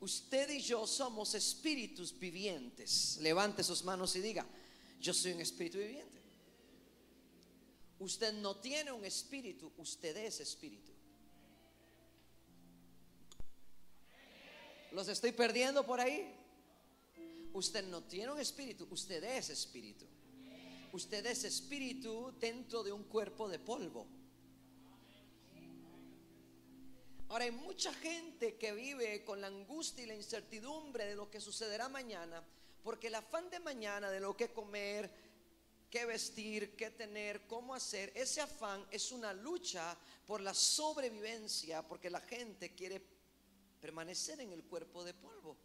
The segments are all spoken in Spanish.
Usted y yo somos espíritus vivientes. Levante sus manos y diga: yo soy un espíritu viviente. Usted no tiene un espíritu, usted es espíritu. ¿Los estoy perdiendo por ahí? Usted no tiene un espíritu, usted es espíritu. Usted es espíritu dentro de un cuerpo de polvo. Ahora, hay mucha gente que vive con la angustia y la incertidumbre de lo que sucederá mañana, porque el afán de mañana, de lo que comer, qué vestir, qué tener, cómo hacer, ese afán es una lucha por la sobrevivencia, porque la gente quiere permanecer en el cuerpo de polvo.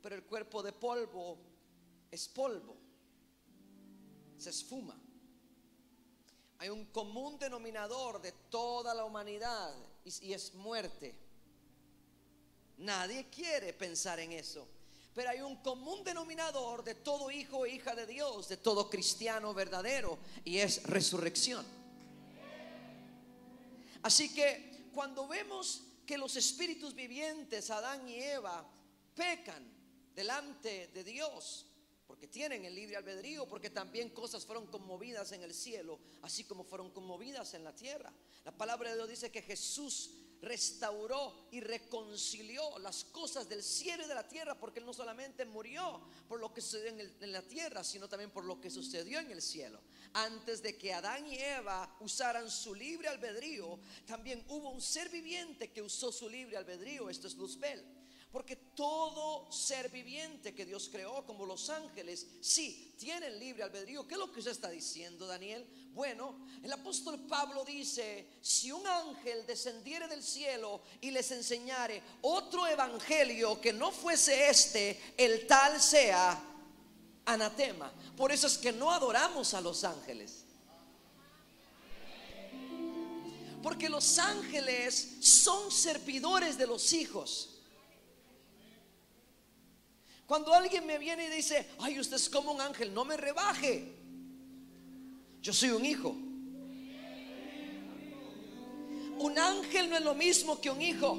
Pero el cuerpo de polvo es polvo, se esfuma. Hay un común denominador de toda la humanidad y es muerte. Nadie quiere pensar en eso, pero hay un común denominador de todo hijo e hija de Dios, de todo cristiano verdadero, y es resurrección. Así que cuando vemos que los espíritus vivientes, Adán y Eva, pecan delante de Dios, porque tienen el libre albedrío, porque también cosas fueron conmovidas en el cielo, así como fueron conmovidas en la tierra. La palabra de Dios dice que Jesús restauró y reconcilió las cosas del cielo y de la tierra, porque Él no solamente murió por lo que sucedió en la tierra, sino también por lo que sucedió en el cielo. Antes de que Adán y Eva usaran su libre albedrío, también hubo un ser viviente que usó su libre albedrío. Esto es Luzbel. Porque todo ser viviente que Dios creó, como los ángeles, sí, tienen libre albedrío. ¿Qué es lo que usted está diciendo, Daniel? Bueno, el apóstol Pablo dice: si un ángel descendiere del cielo y les enseñare otro evangelio que no fuese este, el tal sea anatema. Por eso es que no adoramos a los ángeles, porque los ángeles son servidores de los hijos. Cuando alguien me viene y dice: ay, usted es como un ángel, no me rebaje. Yo soy un hijo. Un ángel no es lo mismo que un hijo,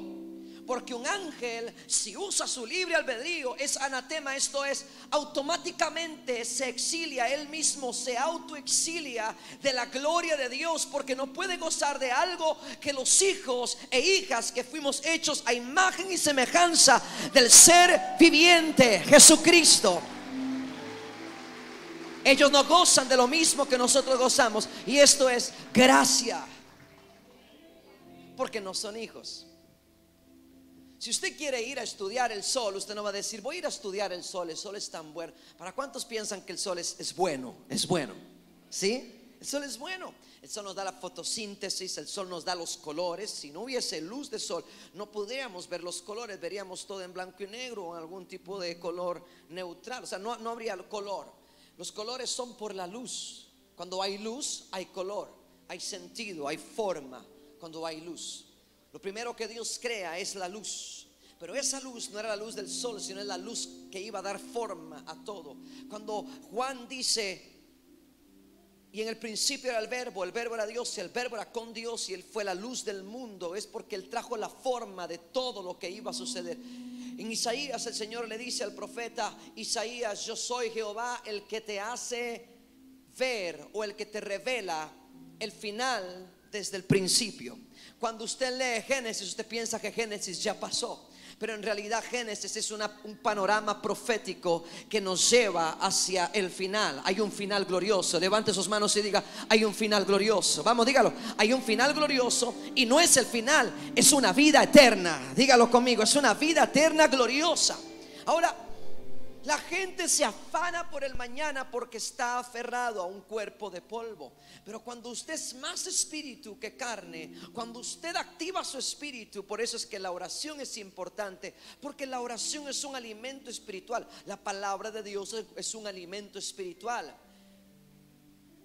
porque un ángel, si usa su libre albedrío, es anatema. Esto es, automáticamente se exilia, él mismo se autoexilia de la gloria de Dios, porque no puede gozar de algo que los hijos e hijas que fuimos hechos a imagen y semejanza del ser viviente, Jesucristo. Ellos no gozan de lo mismo que nosotros gozamos, y esto es gracia, porque no son hijos. Si usted quiere ir a estudiar el sol, usted no va a decir: voy a ir a estudiar el sol es tan bueno. ¿Para cuántos piensan que el sol es bueno? Es bueno, ¿sí? El sol es bueno. El sol nos da la fotosíntesis, el sol nos da los colores. Si no hubiese luz de sol, no podríamos ver los colores, veríamos todo en blanco y negro o en algún tipo de color neutral. O sea, no habría color. Los colores son por la luz. Cuando hay luz, hay color, hay sentido, hay forma. Cuando hay luz, lo primero que Dios crea es la luz. Pero esa luz no era la luz del sol, sino es la luz que iba a dar forma a todo. Cuando Juan dice: y en el principio era el verbo era Dios, y el verbo era con Dios, y Él fue la luz del mundo, es porque Él trajo la forma de todo lo que iba a suceder. En Isaías, el Señor le dice al profeta Isaías: yo soy Jehová, el que te hace ver, o el que te revela el final desde el principio. Cuando usted lee Génesis, usted piensa que Génesis ya pasó, pero en realidad Génesis es un panorama profético que nos lleva hacia el final. Hay un final glorioso. Levante sus manos y diga: hay un final glorioso. Vamos, dígalo: hay un final glorioso, y no es el final, es una vida eterna. Dígalo conmigo: es una vida eterna gloriosa. Ahora, la gente se afana por el mañana porque está aferrado a un cuerpo de polvo. Pero cuando usted es más espíritu que carne, cuando usted activa su espíritu, por eso es que la oración es importante, porque la oración es un alimento espiritual. La palabra de Dios es un alimento espiritual.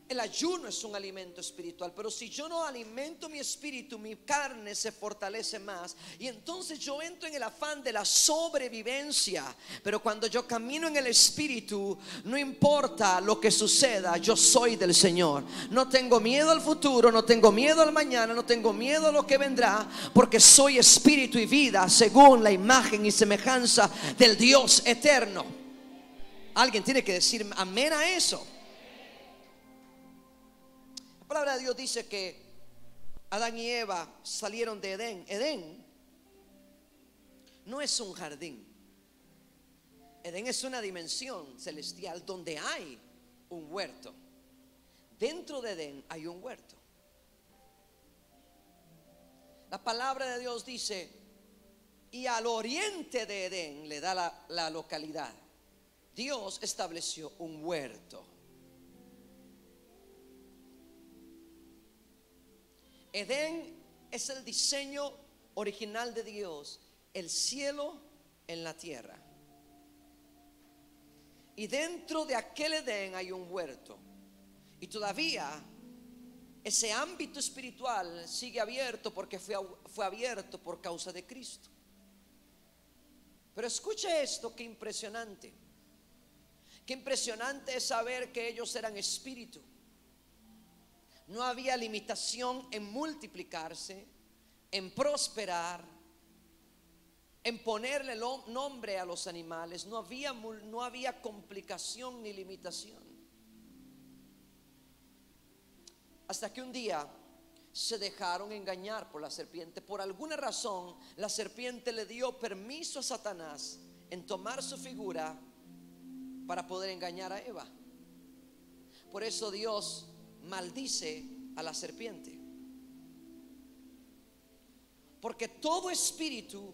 El ayuno es un alimento espiritual, pero si yo no alimento mi espíritu, mi carne se fortalece más y entonces yo entro en el afán de la sobrevivencia. Pero cuando yo camino en el espíritu, no importa lo que suceda, yo soy del Señor. No tengo miedo al futuro, no tengo miedo al mañana, no tengo miedo a lo que vendrá, porque soy espíritu y vida según la imagen y semejanza del Dios eterno. Alguien tiene que decir amén a eso. La palabra de Dios dice que Adán y Eva salieron de Edén. Edén no es un jardín. Edén es una dimensión celestial donde hay un huerto. Dentro de Edén hay un huerto. La palabra de Dios dice, y al oriente de Edén le da la localidad. Dios estableció un huerto. Edén es el diseño original de Dios, el cielo en la tierra. Y dentro de aquel Edén hay un huerto. Y todavía ese ámbito espiritual sigue abierto porque fue abierto por causa de Cristo. Pero escuche esto, qué impresionante. Qué impresionante es saber que ellos eran espíritu. No había limitación en multiplicarse, en prosperar, en ponerle nombre a los animales. No había complicación ni limitación. Hasta que un día se dejaron engañar por la serpiente. Por alguna razón, la serpiente le dio permiso a Satanás en tomar su figura para poder engañar a Eva. Por eso Dios maldice a la serpiente, porque todo espíritu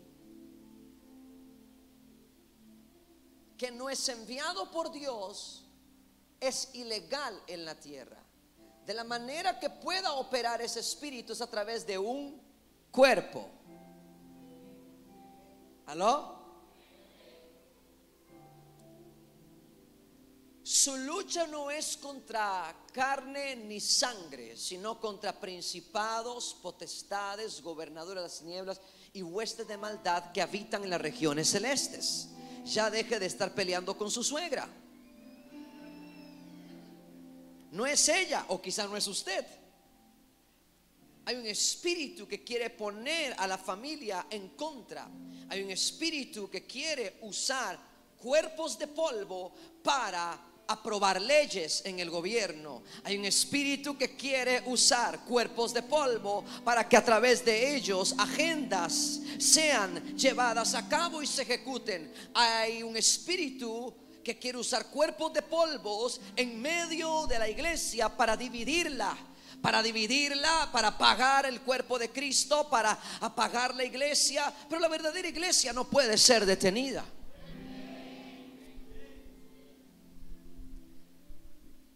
que no es enviado por Dios es ilegal en la tierra. De la manera que pueda operar ese espíritu es a través de un cuerpo. ¿Aló? Su lucha no es contra carne ni sangre, sino contra principados, potestades, gobernadores de las tinieblas y huestes de maldad que habitan en las regiones celestes. Ya deje de estar peleando con su suegra. No es ella, o quizá no es usted. Hay un espíritu que quiere poner a la familia en contra. Hay un espíritu que quiere usar cuerpos de polvo para aprobar leyes en el gobierno. Hay un espíritu que quiere usar cuerpos de polvo para que a través de ellos agendas sean llevadas a cabo y se ejecuten. Hay un espíritu que quiere usar cuerpos de polvos en medio de la iglesia para dividirla, para apagar el cuerpo de Cristo, para apagar la iglesia. Pero la verdadera iglesia no puede ser detenida.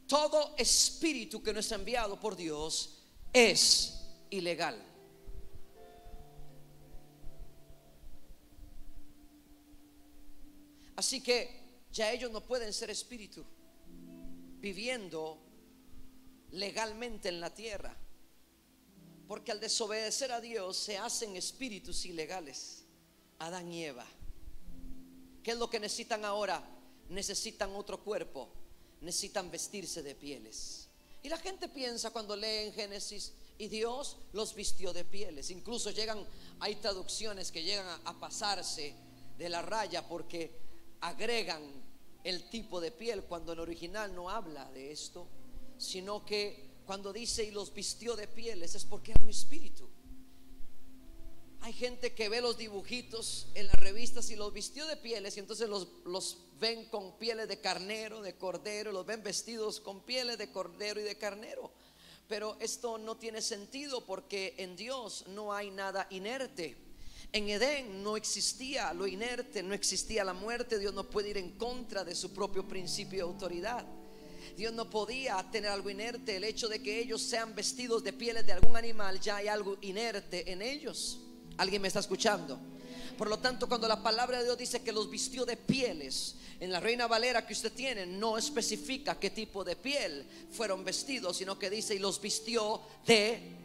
Todo espíritu que no es enviado por Dios es ilegal. Así que ya ellos no pueden ser espíritu viviendo legalmente en la tierra, porque al desobedecer a Dios se hacen espíritus ilegales. Adán y Eva, ¿qué es lo que necesitan ahora? Necesitan otro cuerpo. Necesitan vestirse de pieles. Y la gente piensa cuando lee en Génesis, y Dios los vistió de pieles. Incluso hay traducciones que llegan a pasarse de la raya porque agregan el tipo de piel, cuando en original no habla de esto, sino que cuando dice y los vistió de pieles es porque eran espíritu. Hay gente que ve los dibujitos en las revistas y los vistió de pieles, y entonces los ven con pieles de carnero, de cordero, los ven vestidos con pieles de cordero y de carnero. Pero esto no tiene sentido, porque en Dios no hay nada inerte. En Edén no existía lo inerte, no existía la muerte. Dios no puede ir en contra de su propio principio de autoridad. Dios no podía tener algo inerte. El hecho de que ellos sean vestidos de pieles de algún animal, ya hay algo inerte en ellos. ¿Alguien me está escuchando? Por lo tanto, cuando la palabra de Dios dice que los vistió de pieles, en la Reina Valera que usted tiene no especifica qué tipo de piel fueron vestidos, sino que dice y los vistió de...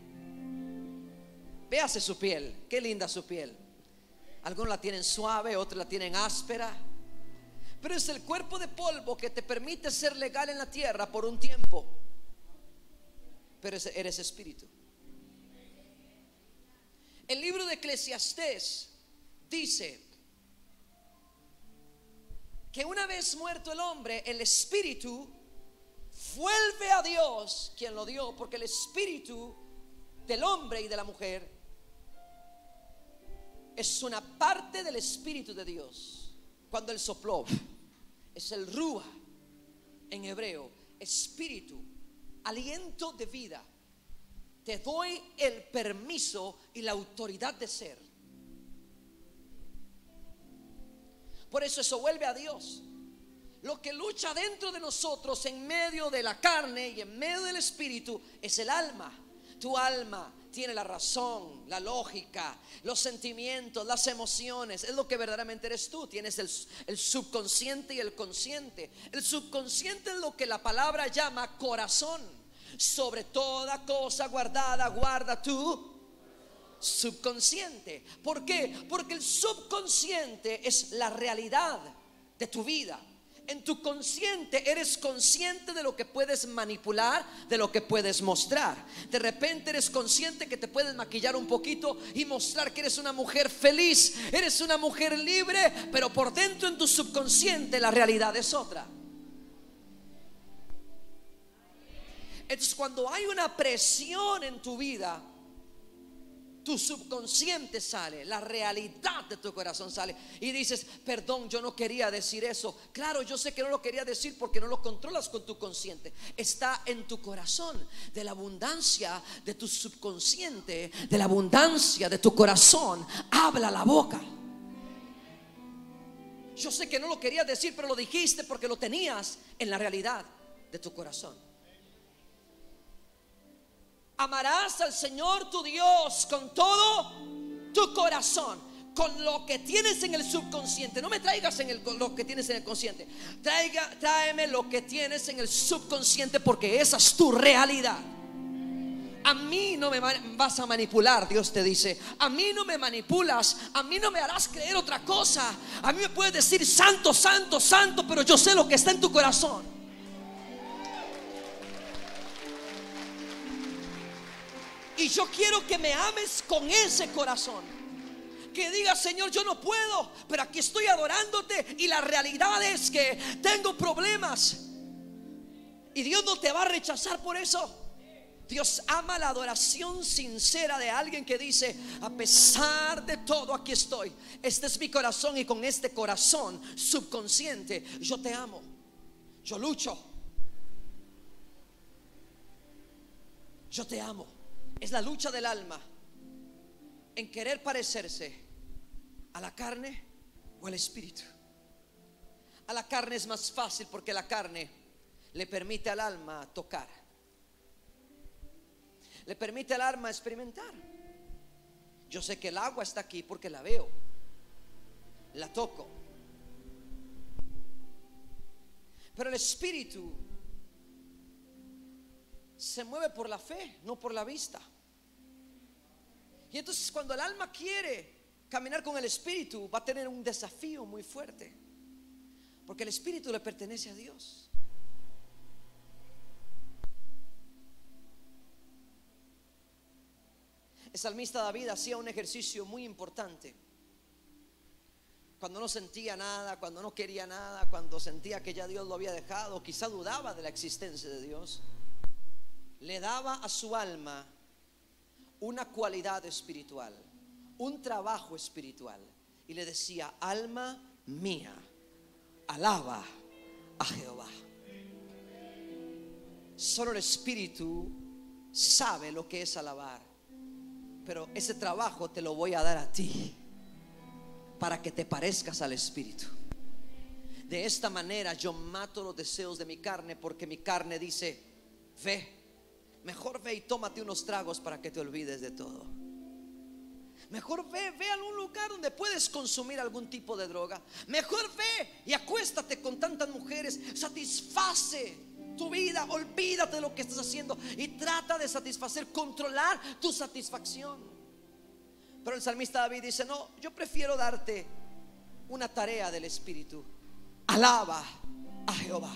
Véase su piel, qué linda su piel. Algunos la tienen suave, otros la tienen áspera, pero es el cuerpo de polvo que te permite ser legal en la tierra por un tiempo, pero eres espíritu. El libro de Eclesiastés dice que una vez muerto el hombre, el espíritu vuelve a Dios quien lo dio, porque el espíritu del hombre y de la mujer es una parte del espíritu de Dios. Cuando él sopló, es el ruah en hebreo, espíritu, aliento de vida. Te doy el permiso y la autoridad de ser. Por eso vuelve a Dios. Lo que lucha dentro de nosotros, en medio de la carne y en medio del espíritu, es el alma. Tu alma tiene la razón, la lógica, los sentimientos, las emociones. Es lo que verdaderamente eres tú. Tienes el subconsciente y el consciente. El subconsciente es lo que la palabra llama corazón. Sobre toda cosa guardada, guarda tu subconsciente. ¿Por qué? Porque el subconsciente es la realidad de tu vida. En tu consciente eres consciente de lo que puedes manipular, de lo que puedes mostrar. De repente eres consciente que te puedes maquillar un poquito y mostrar que eres una mujer feliz, eres una mujer libre, pero por dentro en tu subconsciente la realidad es otra. Entonces, cuando hay una presión en tu vida, tu subconsciente sale, la realidad de tu corazón sale y dices: perdón, yo no quería decir eso. Claro, yo sé que no lo quería decir porque no lo controlas con tu consciente. Está en tu corazón. De la abundancia de tu subconsciente, de la abundancia de tu corazón, habla la boca. Yo sé que no lo querías decir, pero lo dijiste porque lo tenías en la realidad de tu corazón. Amarás al Señor tu Dios con todo tu corazón, con lo que tienes en el subconsciente. No me traigas lo que tienes en el consciente. Tráeme lo que tienes en el subconsciente, porque esa es tu realidad. A mí no me vas a manipular, Dios te dice. A mí no me manipulas, a mí no me harás creer otra cosa. A mí me puedes decir santo, santo, santo, pero yo sé lo que está en tu corazón. Y yo quiero que me ames con ese corazón. Que digas: Señor, yo no puedo, pero aquí estoy adorándote. Y la realidad es que tengo problemas. Y Dios no te va a rechazar por eso. Dios ama la adoración sincera de alguien que dice: a pesar de todo, aquí estoy. Este es mi corazón, y con este corazón subconsciente yo te amo. Yo lucho. Yo te amo. Es la lucha del alma en querer parecerse a la carne o al espíritu. A la carne es más fácil porque la carne le permite al alma tocar, le permite al alma experimentar. Yo sé que el agua está aquí porque la veo, la toco. Pero el espíritu se mueve por la fe, no por la vista. Y entonces, cuando el alma quiere caminar con el espíritu, va a tener un desafío muy fuerte, porque el espíritu le pertenece a Dios. El salmista David hacía un ejercicio muy importante. Cuando no sentía nada, cuando no quería nada, cuando sentía que ya Dios lo había dejado, quizá dudaba de la existencia de Dios, le daba a su alma una cualidad espiritual, un trabajo espiritual, y le decía: alma mía, alaba a Jehová. Solo el espíritu sabe lo que es alabar, pero ese trabajo te lo voy a dar a ti, para que te parezcas al espíritu. De esta manera yo mato los deseos de mi carne, porque mi carne dice: ve, mejor ve y tómate unos tragos para que te olvides de todo. Mejor ve a algún lugar donde puedes consumir algún tipo de droga. Mejor ve y acuéstate con tantas mujeres. Satisface tu vida, olvídate de lo que estás haciendo y trata de satisfacer, controlar tu satisfacción. Pero el salmista David dice: no, yo prefiero darte una tarea del Espíritu. Alaba a Jehová,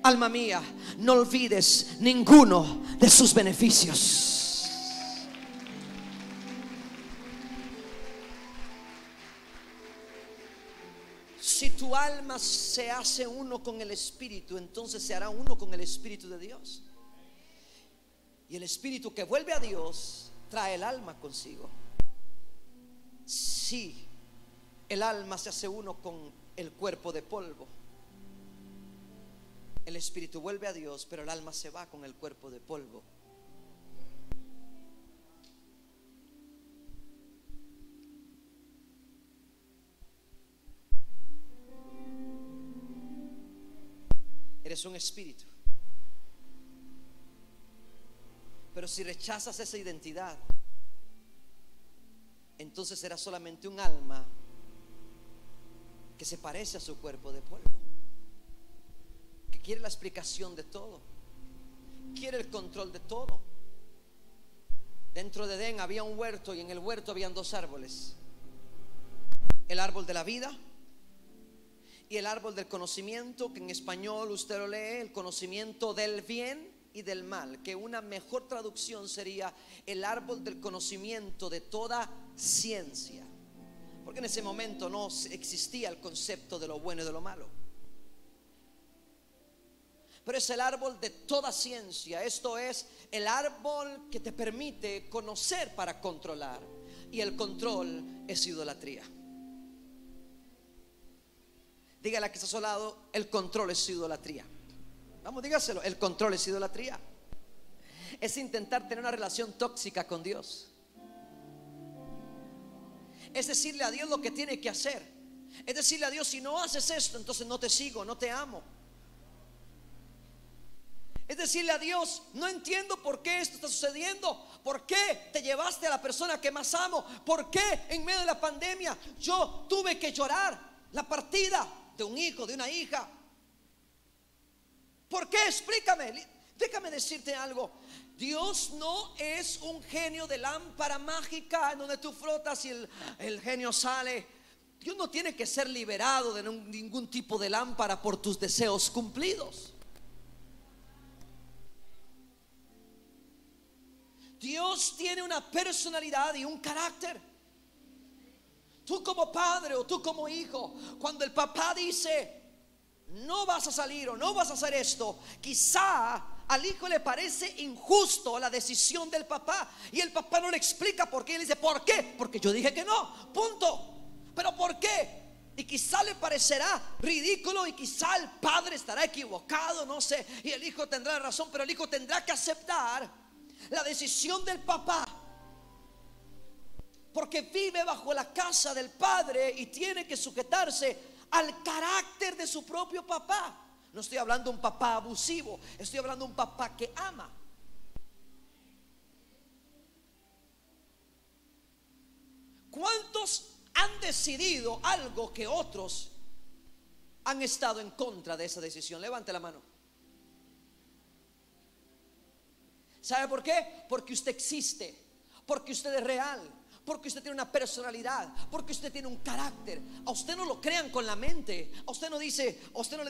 alma mía, no olvides ninguno de sus beneficios. Si tu alma se hace uno con el Espíritu, entonces se hará uno con el Espíritu de Dios. Y el Espíritu que vuelve a Dios trae el alma consigo. Si el alma se hace uno con el cuerpo de polvo, el Espíritu vuelve a Dios, pero el alma se va con el cuerpo de polvo. Eres un espíritu, pero si rechazas esa identidad, entonces será solamente un alma que se parece a su cuerpo de polvo, que quiere la explicación de todo, quiere el control de todo. Dentro de Edén había un huerto, y en el huerto habían dos árboles: el árbol de la vida y el árbol del conocimiento, que en español usted lo lee, el conocimiento del bien y del mal, que una mejor traducción sería el árbol del conocimiento de toda ciencia, porque en ese momento no existía el concepto de lo bueno y de lo malo. Pero es el árbol de toda ciencia. Esto es el árbol que te permite conocer para controlar, y el control es idolatría. Dígale a que está a su lado: el control es idolatría. Vamos, dígaselo: el control es idolatría. Es intentar tener una relación tóxica con Dios. Es decirle a Dios lo que tiene que hacer. Es decirle a Dios: si no haces esto, entonces no te sigo, no te amo. Es decirle a Dios: no entiendo por qué esto está sucediendo. ¿Por qué te llevaste a la persona que más amo? ¿Por qué en medio de la pandemia yo tuve que llorar la partida de un hijo, de una hija? ¿Por qué? Explícame. Déjame decirte algo: Dios no es un genio de lámpara mágica en donde tú frotas y el genio sale. Dios no tiene que ser liberado de ningún tipo de lámpara por tus deseos cumplidos. Dios tiene una personalidad y un carácter. Tú como padre o tú como hijo, cuando el papá dice: no vas a salir o no vas a hacer esto, quizá al hijo le parece injusto la decisión del papá, y el papá no le explica por qué. Él dice: ¿por qué? Porque yo dije que no, punto. ¿Pero por qué? Y quizá le parecerá ridículo, y quizá el padre estará equivocado, no sé, y el hijo tendrá razón, pero el hijo tendrá que aceptar la decisión del papá, porque vive bajo la casa del padre y tiene que sujetarse al carácter de su propio papá. No estoy hablando de un papá abusivo, estoy hablando de un papá que ama. ¿Cuántos han decidido algo que otros han estado en contra de esa decisión? Levante la mano. ¿Sabe por qué? Porque usted existe, porque usted es real, porque usted tiene una personalidad, porque usted tiene un carácter. A usted no lo crean con la mente. A usted no le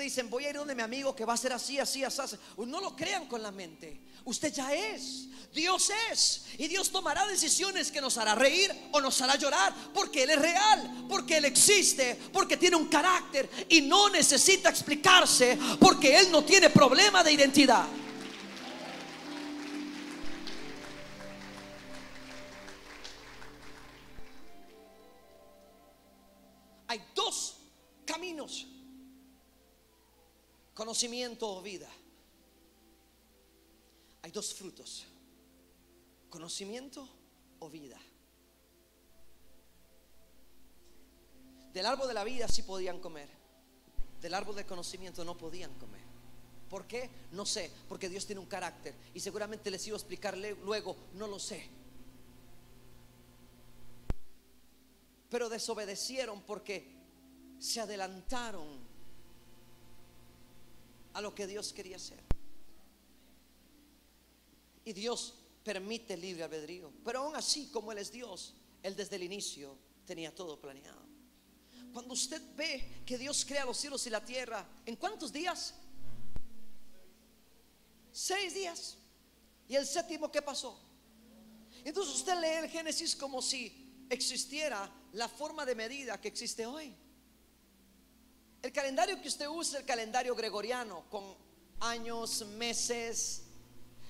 dicen: voy a ir donde mi amigo que va a ser así, así, así. No lo crean con la mente. Usted ya es. Dios es. Y Dios tomará decisiones que nos hará reír o nos hará llorar, porque Él es real, porque Él existe, porque tiene un carácter y no necesita explicarse, porque Él no tiene problema de identidad. Hay dos caminos: conocimiento o vida. Hay dos frutos: conocimiento o vida. Del árbol de la vida sí podían comer, del árbol del conocimiento no podían comer. ¿Por qué? No sé, porque Dios tiene un carácter, y seguramente les iba a explicar luego, no lo sé. pero desobedecieron porque se adelantaron a lo que Dios quería hacer. Y Dios permite el libre albedrío, pero aún así, como Él es Dios, Él desde el inicio tenía todo planeado. Cuando usted ve que Dios crea los cielos y la tierra, ¿en cuántos días? 6 días. ¿Y el séptimo qué pasó? Entonces usted lee el Génesis como si existiera la forma de medida que existe hoy. El calendario que usted usa es el calendario gregoriano, con años, meses.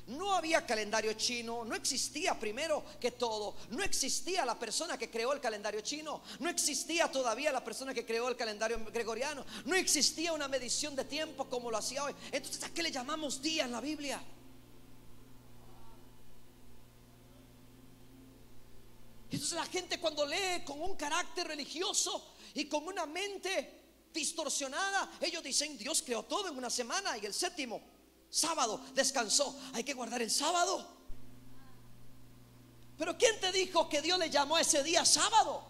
No había calendario chino, no existía, primero que todo, no existía la persona que creó el calendario chino, no existía todavía la persona que creó el calendario gregoriano, no existía una medición de tiempo como lo hacía hoy. Entonces, ¿a qué le llamamos día en la Biblia? Entonces la gente, cuando lee con un carácter religioso y con una mente distorsionada, ellos dicen: Dios creó todo en una semana y el séptimo, sábado, descansó. Hay que guardar el sábado. Pero ¿quién te dijo que Dios le llamó a ese día sábado?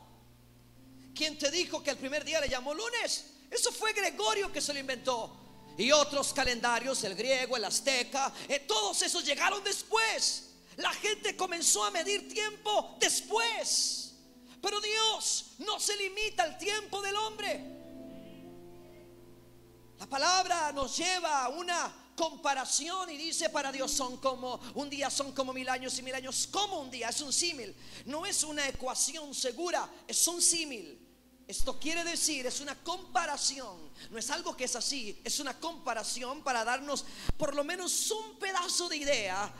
¿Quién te dijo que el primer día le llamó lunes? Eso fue Gregorio que se lo inventó. Y otros calendarios, el griego, el azteca, todos esos llegaron después. La gente comenzó a medir tiempo después. Pero Dios no se limita al tiempo del hombre. La palabra nos lleva a una comparación y dice: para Dios son como un día, son como 1000 años, y 1000 años como un día. Es un símil, no es una ecuación segura, es un símil. Esto quiere decir, es una comparación, no es algo que es así, es una comparación para darnos por lo menos un pedazo de idea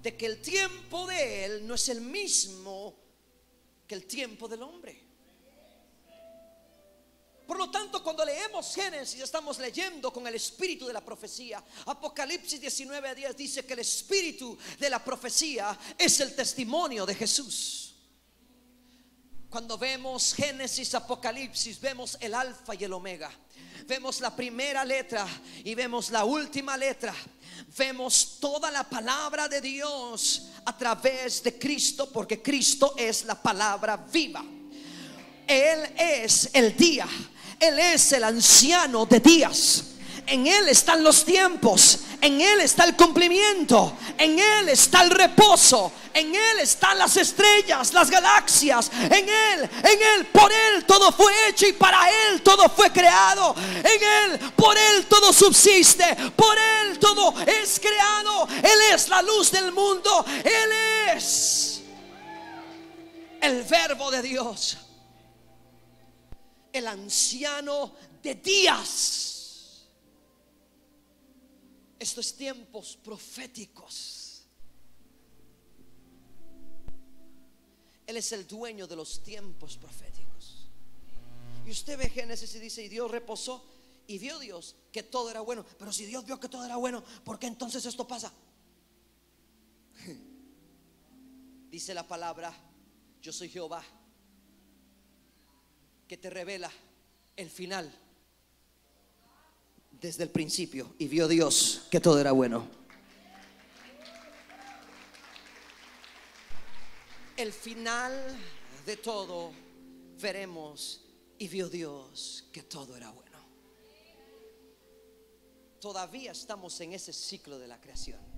de que el tiempo de Él no es el mismo que el tiempo del hombre. Por lo tanto, cuando leemos Génesis, estamos leyendo con el espíritu de la profecía. Apocalipsis 19:10 dice que el espíritu de la profecía es el testimonio de Jesús. Cuando vemos Génesis, Apocalipsis, vemos el alfa y el omega. Vemos la primera letra y vemos la última letra. Vemos toda la palabra de Dios a través de Cristo, porque Cristo es la palabra viva. Él es el día, Él es el anciano de días. En Él están los tiempos, en Él está el cumplimiento, en Él está el reposo, en Él están las estrellas, las galaxias, en Él, por Él todo fue hecho y para Él todo fue creado. En Él, por Él todo subsiste, por Él todo es creado. Él es la luz del mundo, Él es el verbo de Dios, el anciano de días. Estos tiempos proféticos, Él es el dueño de los tiempos proféticos. Y usted ve Génesis y dice: y Dios reposó, y vio Dios que todo era bueno. Pero si Dios vio que todo era bueno, ¿por qué entonces esto pasa? Dice la palabra: yo soy Jehová, que te revela el final desde el principio. Y vio Dios que todo era bueno. El final de todo veremos: y vio Dios que todo era bueno. Todavía estamos en ese ciclo de la creación.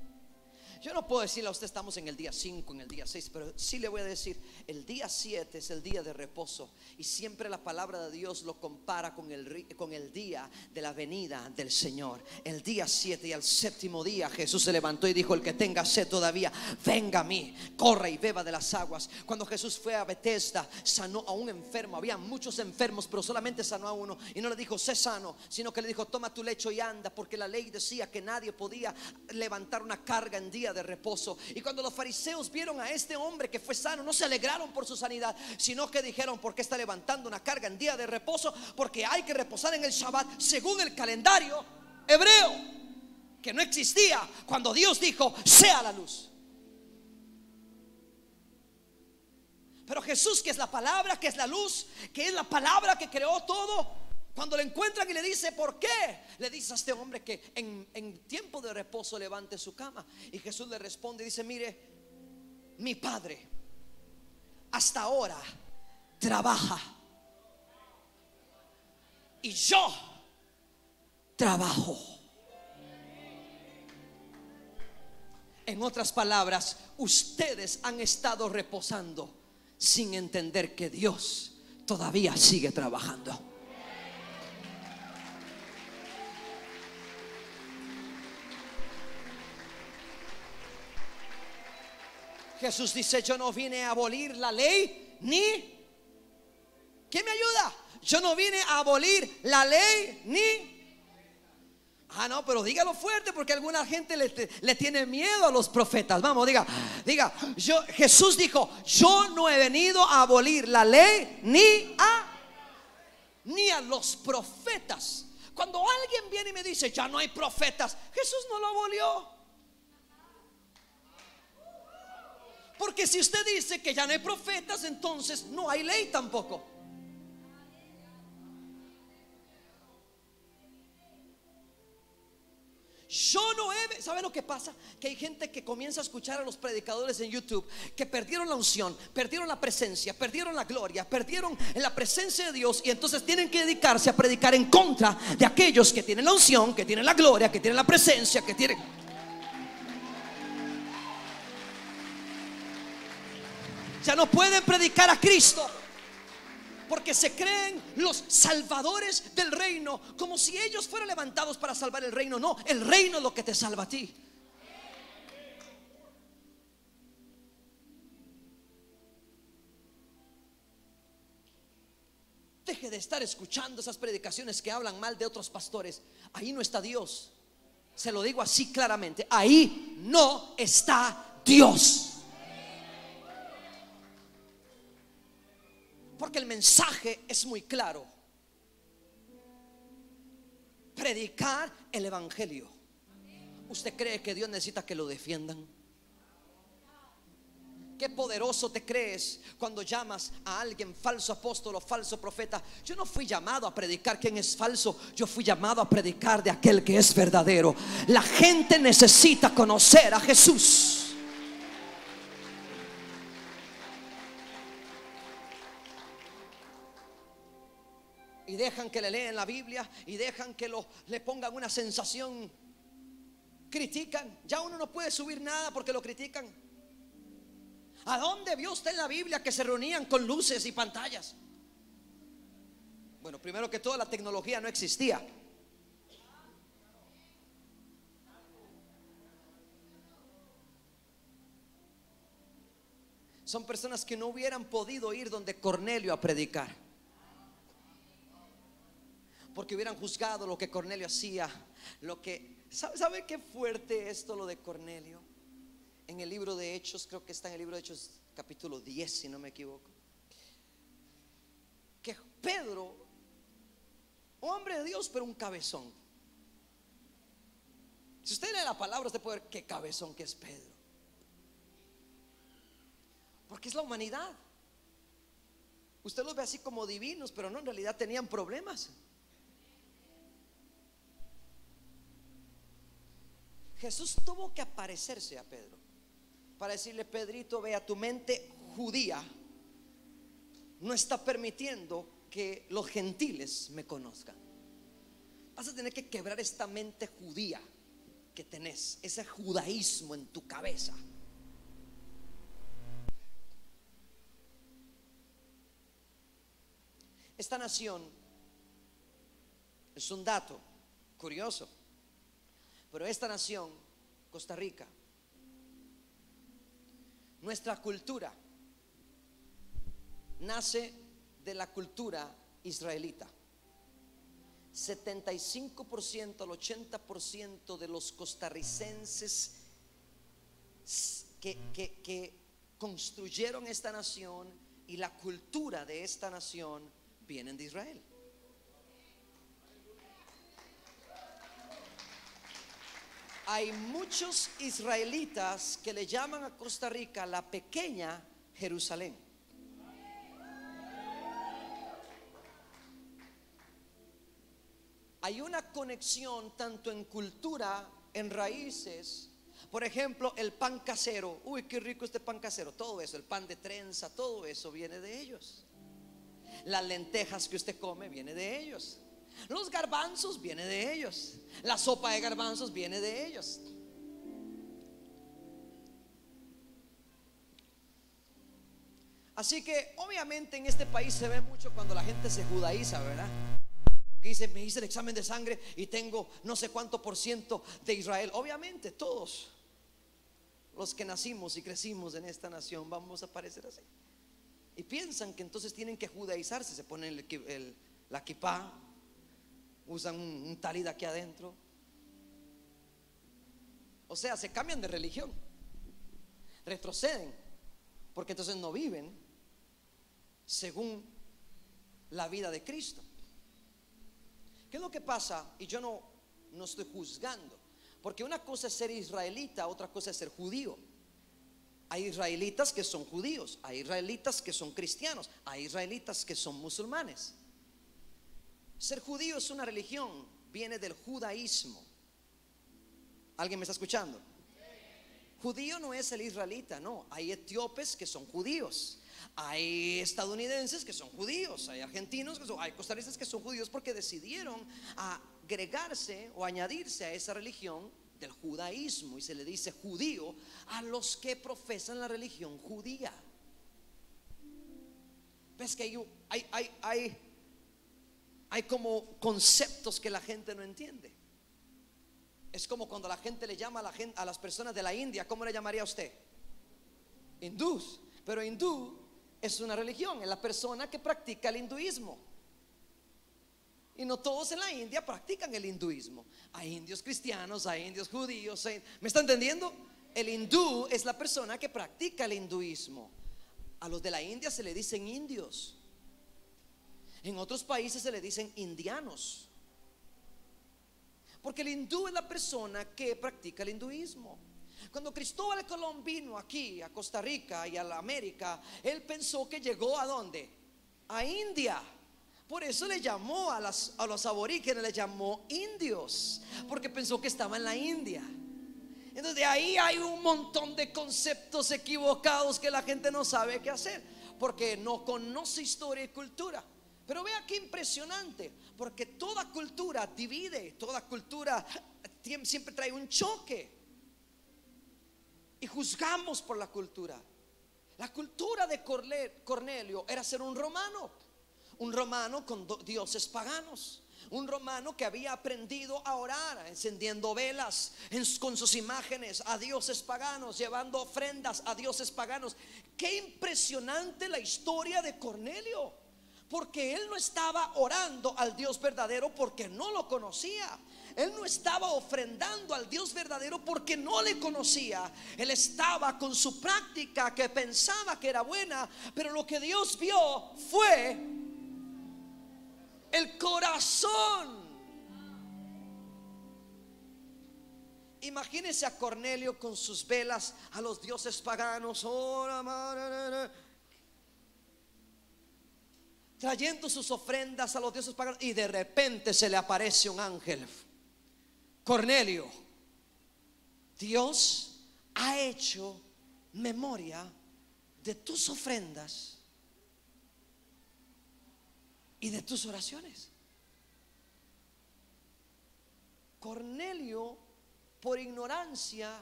Yo no puedo decirle a usted: estamos en el día 5, en el día 6, pero sí le voy a decir: el día 7 es el día de reposo. Y siempre la palabra de Dios lo compara con el día de la venida del Señor. El día 7 y al séptimo día Jesús se levantó y dijo: el que tenga sed todavía, venga a mí, corra y beba de las aguas. Cuando Jesús fue a Betesda, sanó a un enfermo. Había muchos enfermos, pero solamente sanó a uno. Y no le dijo: sé sano, sino que le dijo: toma tu lecho y anda, porque la ley decía que nadie podía levantar una carga en día de reposo. Y cuando los fariseos vieron a este hombre que fue sano, no se alegraron por su sanidad, sino que dijeron: ¿por qué está levantando una carga en día de reposo? Porque hay que reposar en el Shabbat según el calendario hebreo, que no existía cuando Dios dijo: sea la luz. Pero Jesús, que es la palabra, que es la luz, que es la palabra que creó todo, cuando le encuentran y le dice: ¿por qué? Le dice a este hombre que en tiempo de reposo levante su cama. Y Jesús le responde y dice: mire, mi Padre hasta ahora trabaja y yo trabajo. En otras palabras, ustedes han estado reposando sin entender que Dios todavía sigue trabajando. Jesús dice: yo no vine a abolir la ley ni... ¿Quién me ayuda? Yo no vine a abolir la ley ni... no, pero dígalo fuerte, porque alguna gente le tiene miedo a los profetas. Vamos, diga, Jesús dijo: yo no he venido a abolir la ley ni a los profetas. Cuando alguien viene y me dice: ya no hay profetas, Jesús no lo abolió. Porque si usted dice que ya no hay profetas, entonces no hay ley tampoco. Yo no he... ¿Sabe lo que pasa? Que hay gente que comienza a escuchar a los predicadores en YouTube que perdieron la unción, perdieron la presencia, perdieron la gloria, perdieron la presencia de Dios, y entonces tienen que dedicarse a predicar en contra de aquellos que tienen la unción, que tienen la gloria, que tienen la presencia, que tienen... Ya no pueden predicar a Cristo, porque se creen los salvadores del reino, como si ellos fueran levantados para salvar el reino. No, el reino es lo que te salva a ti. Deje de estar escuchando esas predicaciones que hablan mal de otros pastores. Ahí no está Dios. Se lo digo así claramente: ahí no está Dios. Porque el mensaje es muy claro: predicar el evangelio. ¿Usted cree que Dios necesita que lo defiendan? Qué poderoso te crees cuando llamas a alguien falso apóstol o falso profeta. Yo no fui llamado a predicar quién es falso, yo fui llamado a predicar de aquel que es verdadero. La gente necesita conocer a Jesús. Y dejan que le lean la Biblia y dejan que le pongan una sensación. Critican. Ya uno no puede subir nada porque lo critican. ¿A dónde vio usted en la Biblia que se reunían con luces y pantallas? Bueno, primero que todo, la tecnología no existía. Son personas que no hubieran podido ir donde Cornelio a predicar, porque hubieran juzgado lo que Cornelio hacía. ¿Sabe qué fuerte esto lo de Cornelio? En el libro de Hechos, creo que está en el libro de Hechos capítulo 10, si no me equivoco, que Pedro, hombre de Dios pero un cabezón. Si usted lee la palabra, usted puede ver qué cabezón que es Pedro, porque es la humanidad. Usted los ve así como divinos, pero no, en realidad tenían problemas. Jesús tuvo que aparecerse a Pedro para decirle: Pedrito, vea, tu mente judía no está permitiendo que los gentiles me conozcan. Vas a tener que quebrar esta mente judía que tenés, ese judaísmo en tu cabeza. Esta nación, es un dato curioso, pero esta nación, Costa Rica, nuestra cultura nace de la cultura israelita. 75% al 80% de los costarricenses que construyeron esta nación y la cultura de esta nación vienen de Israel. Hay muchos israelitas que le llaman a Costa Rica la pequeña Jerusalén. Hay una conexión tanto en cultura, en raíces. Por ejemplo, el pan casero. Uy, qué rico este pan casero. Todo eso, el pan de trenza, todo eso viene de ellos. Las lentejas que usted come viene de ellos. Los garbanzos viene de ellos. La sopa de garbanzos viene de ellos. Así que obviamente en este país se ve mucho cuando la gente se judaiza, ¿verdad? Que dice, me hice el examen de sangre y tengo no sé cuánto por ciento de Israel. Obviamente todos los que nacimos y crecimos en esta nación vamos a parecer así. Y piensan que entonces tienen que judaizarse. Se ponen la kipá, usan un talid aquí adentro. O sea, se cambian de religión, retroceden, porque entonces no viven según la vida de Cristo. ¿Qué es lo que pasa? Y yo no estoy juzgando, porque una cosa es ser israelita, otra cosa es ser judío. Hay israelitas que son judíos, hay israelitas que son cristianos, hay israelitas que son musulmanes. Ser judío es una religión, viene del judaísmo. ¿Alguien me está escuchando? Judío no es el israelita, no. Hay etíopes que son judíos, hay estadounidenses que son judíos, hay argentinos que son, hay costarricenses que son judíos porque decidieron agregarse o añadirse a esa religión del judaísmo, y se le dice judío a los que profesan la religión judía. Ves que hay como conceptos que la gente no entiende. Es como cuando la gente le llama a las personas de la India, ¿cómo le llamaría a usted? Hindús. Pero hindú es una religión, es la persona que practica el hinduismo. Y no todos en la India practican el hinduismo. Hay indios cristianos, hay indios judíos. ¿Me está entendiendo? El hindú es la persona que practica el hinduismo. A los de la India se le dicen indios. En otros países se le dicen indianos, porque el hindú es la persona que practica el hinduismo. Cuando Cristóbal Colón vino aquí a Costa Rica y a la América, él pensó que llegó ¿a dónde? A India. Por eso le llamó a los aborígenes, le llamó indios, porque pensó que estaba en la India. Entonces de ahí hay un montón de conceptos equivocados que la gente no sabe qué hacer, porque no conoce historia y cultura. Pero vea qué impresionante, porque toda cultura divide, toda cultura siempre trae un choque, y juzgamos por la cultura. La cultura de Cornelio era ser un romano con dioses paganos, un romano que había aprendido a orar encendiendo velas con sus imágenes a dioses paganos, llevando ofrendas a dioses paganos. Qué impresionante la historia de Cornelio, porque él no estaba orando al Dios verdadero porque no lo conocía. Él no estaba ofrendando al Dios verdadero porque no le conocía. Él estaba con su práctica que pensaba que era buena, pero lo que Dios vio fue el corazón. Imagínese a Cornelio con sus velas a los dioses paganos, trayendo sus ofrendas a los dioses paganos, y de repente se le aparece un ángel. Cornelio, Dios ha hecho memoria de tus ofrendas y de tus oraciones. Cornelio, por ignorancia,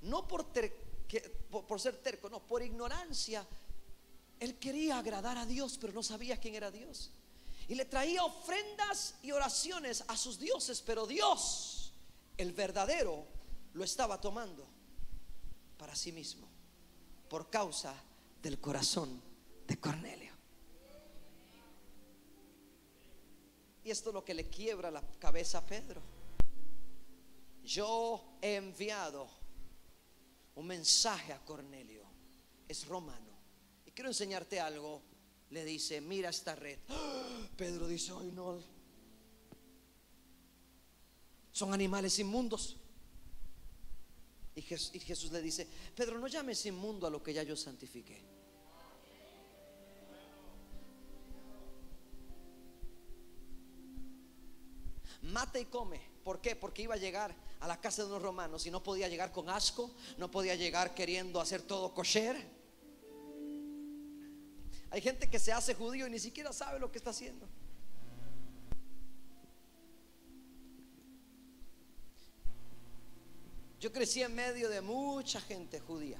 no por ser terco, no, por ignorancia, él quería agradar a Dios, pero no sabía quién era Dios, y le traía ofrendas y oraciones a sus dioses, pero Dios, el verdadero, lo estaba tomando para sí mismo por causa del corazón de Cornelio. Y esto es lo que le quiebra la cabeza a Pedro. Yo he enviado un mensaje a Cornelio, es romano, y quiero enseñarte algo. Le dice, mira esta red. Pedro dice, ay no, son animales inmundos. Y Jesús le dice, Pedro, no llames inmundo a lo que ya yo santifiqué. Mata y come. ¿Por qué? Porque iba a llegar a la casa de unos romanos y no podía llegar con asco, no podía llegar queriendo hacer todo kosher. Hay gente que se hace judío y ni siquiera sabe lo que está haciendo. Yo crecí en medio de mucha gente judía.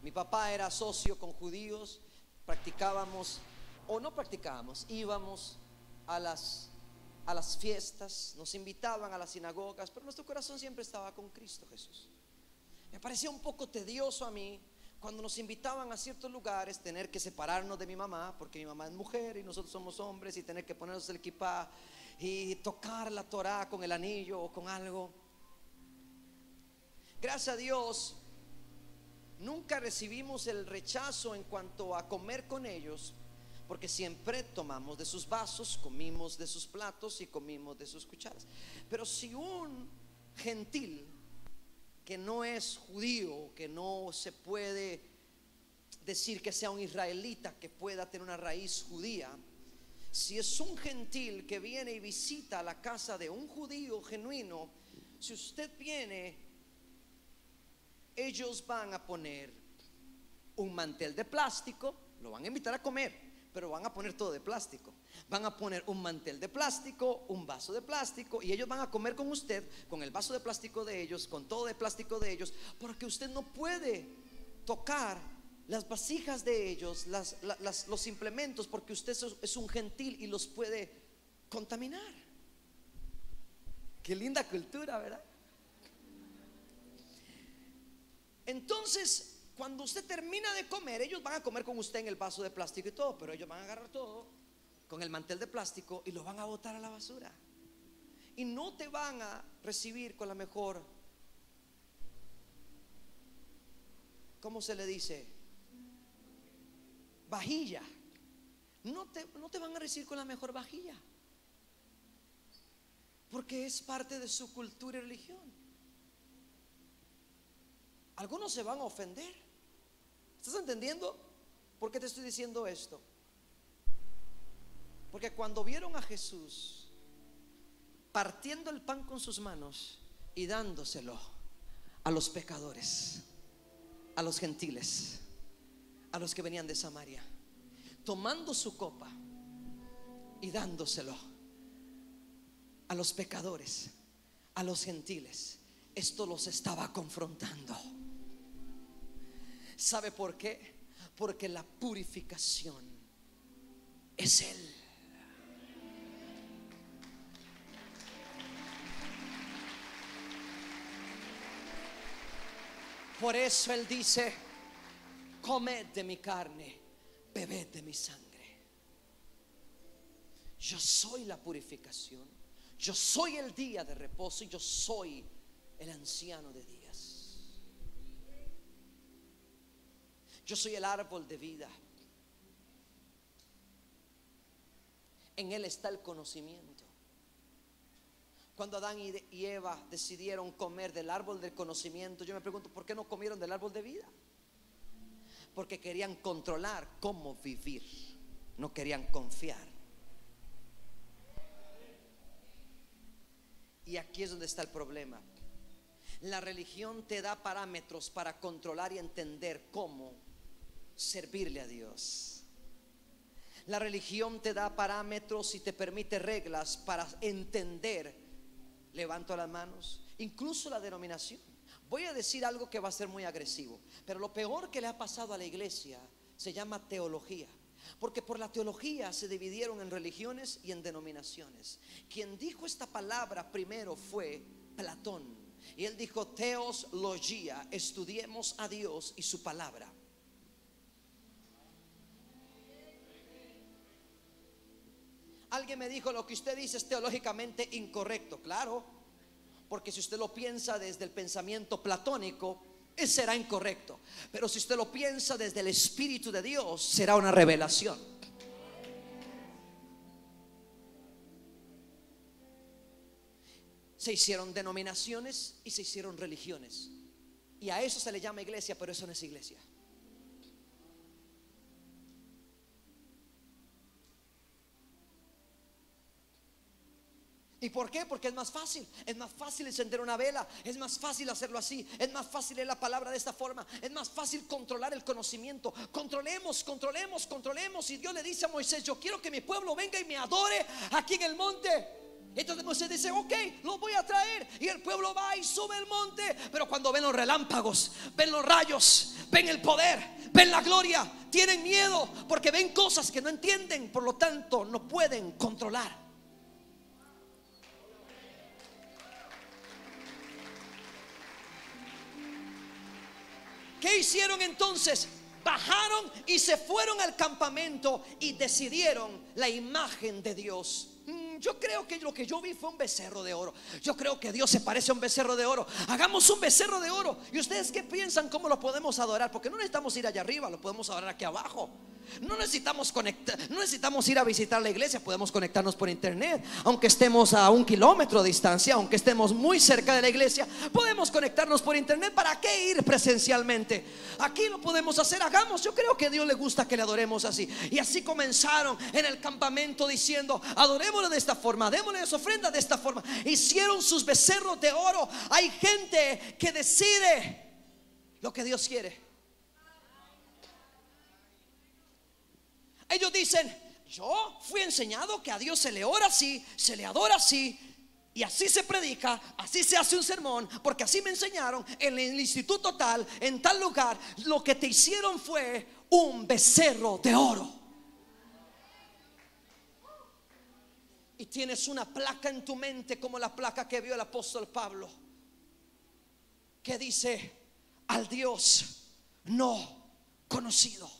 Mi papá era socio con judíos, practicábamos o no practicábamos, íbamos a las fiestas, nos invitaban a las sinagogas, pero nuestro corazón siempre estaba con Cristo Jesús. Me parecía un poco tedioso a mí cuando nos invitaban a ciertos lugares tener que separarnos de mi mamá, porque mi mamá es mujer y nosotros somos hombres, y tener que ponernos el kipá y tocar la Torá con el anillo o con algo. Gracias a Dios nunca recibimos el rechazo en cuanto a comer con ellos, porque siempre tomamos de sus vasos, comimos de sus platos y comimos de sus cucharas. Pero si un gentil que no es judío, que no se puede decir que sea un israelita, que pueda tener una raíz judía, si es un gentil que viene y visita la casa de un judío genuino, si usted viene, ellos van a poner un mantel de plástico, lo van a invitar a comer, pero van a poner todo de plástico. Van a poner un mantel de plástico, un vaso de plástico, y ellos van a comer con usted, con el vaso de plástico de ellos, con todo de plástico de ellos, porque usted no puede tocar las vasijas de ellos, los implementos, porque usted es un gentil y los puede contaminar. Qué linda cultura, ¿verdad? Entonces, cuando usted termina de comer, ellos van a comer con usted en el vaso de plástico y todo, pero ellos van a agarrar todo con el mantel de plástico y lo van a botar a la basura. Y no te van a recibir con la mejor, ¿cómo se le dice? Vajilla. No te van a recibir con la mejor vajilla, porque es parte de su cultura y religión. Algunos se van a ofender. ¿Estás entendiendo por qué te estoy diciendo esto? Porque cuando vieron a Jesús partiendo el pan con sus manos y dándoselo a los pecadores, a los gentiles, a los que venían de Samaria, tomando su copa y dándoselo a los pecadores, a los gentiles, esto los estaba confrontando. ¿Sabe por qué? Porque la purificación es Él. Por eso Él dice: comed de mi carne, bebed de mi sangre. Yo soy la purificación, yo soy el día de reposo y yo soy el anciano de días. Yo soy el árbol de vida. En Él está el conocimiento. Cuando Adán y Eva decidieron comer del árbol del conocimiento, yo me pregunto, ¿por qué no comieron del árbol de vida? Porque querían controlar cómo vivir, no querían confiar. Y aquí es donde está el problema. La religión te da parámetros para controlar y entender cómo servirle a Dios. La religión te da parámetros y te permite reglas para entender. Levanto las manos, incluso la denominación. Voy a decir algo que va a ser muy agresivo, pero lo peor que le ha pasado a la iglesia se llama teología. Porque por la teología se dividieron en religiones y en denominaciones. Quien dijo esta palabra primero fue Platón, y él dijo: Theos logia, estudiemos a Dios y su palabra. Alguien me dijo: lo que usted dice es teológicamente incorrecto. Claro, porque si usted lo piensa desde el pensamiento platónico, será incorrecto. Pero si usted lo piensa desde el Espíritu de Dios, será una revelación. Se hicieron denominaciones y se hicieron religiones, y a eso se le llama iglesia, pero eso no es iglesia. ¿Y por qué? Porque es más fácil. Es más fácil encender una vela. Es más fácil hacerlo así. Es más fácil leer la palabra de esta forma. Es más fácil controlar el conocimiento. Controlemos, controlemos, controlemos. Y Dios le dice a Moisés: yo quiero que mi pueblo venga y me adore aquí en el monte. Entonces Moisés dice: ok, lo voy a traer. Y el pueblo va y sube el monte. Pero cuando ven los relámpagos, ven los rayos, ven el poder, ven la gloria, tienen miedo porque ven cosas que no entienden. Por lo tanto no pueden controlar. ¿Qué hicieron entonces? Bajaron y se fueron al campamento y decidieron la imagen de Dios. Yo creo que lo que yo vi fue un becerro de oro. Yo creo que Dios se parece a un becerro de oro. Hagamos un becerro de oro. ¿Y ustedes qué piensan? ¿Cómo lo podemos adorar? Porque no necesitamos ir allá arriba, lo podemos adorar aquí abajo. No necesitamos conectar, no necesitamos ir a visitar la iglesia. Podemos conectarnos por internet. Aunque estemos a 1 kilómetro de distancia, aunque estemos muy cerca de la iglesia, podemos conectarnos por internet. ¿Para qué ir presencialmente? Aquí lo podemos hacer, hagamos. Yo creo que a Dios le gusta que le adoremos así. Y así comenzaron en el campamento diciendo: adorémosle de esta forma, démosle su ofrenda de esta forma. Hicieron sus becerros de oro. Hay gente que decide lo que Dios quiere. Ellos dicen: yo fui enseñado que a Dios se le ora así, se le adora así, y así se predica, así se hace un sermón, porque así me enseñaron en el instituto tal, en tal lugar. Lo que te hicieron fue un becerro de oro. Y tienes una placa en tu mente, como la placa que vio el apóstol Pablo, que dice: al Dios no conocido.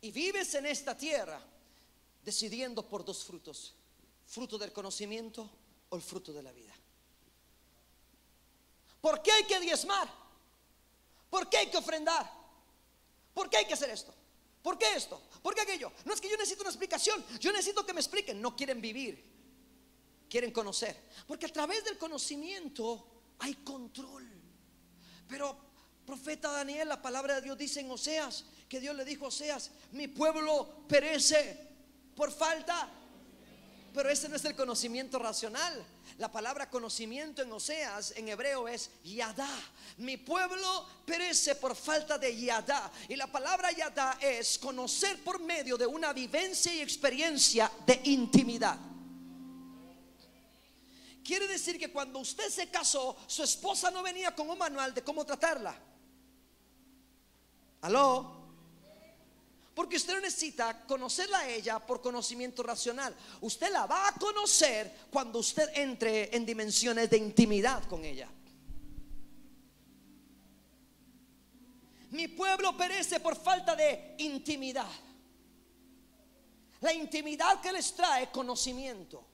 Y vives en esta tierra decidiendo por dos frutos: fruto del conocimiento o el fruto de la vida. ¿Por qué hay que diezmar? ¿Por qué hay que ofrendar? ¿Por qué hay que hacer esto? ¿Por qué esto? ¿Por qué aquello? No es que yo necesito una explicación, yo necesito que me expliquen. No quieren vivir, quieren conocer. Porque a través del conocimiento hay control. Pero profeta Daniel, la palabra de Dios dice en Oseas, que Dios le dijo a Oseas: mi pueblo perece por falta. Pero ese no es el conocimiento racional. La palabra conocimiento en Oseas, en hebreo, es yadá. Mi pueblo perece por falta de yadá. Y la palabra yadá es conocer por medio de una vivencia y experiencia de intimidad. Quiere decir que cuando usted se casó, su esposa no venía con un manual de cómo tratarla. ¿Aló? Porque usted no necesita conocerla a ella por conocimiento racional. Usted la va a conocer cuando usted entre en dimensiones de intimidad con ella. Mi pueblo perece por falta de intimidad. La intimidad que les trae conocimiento.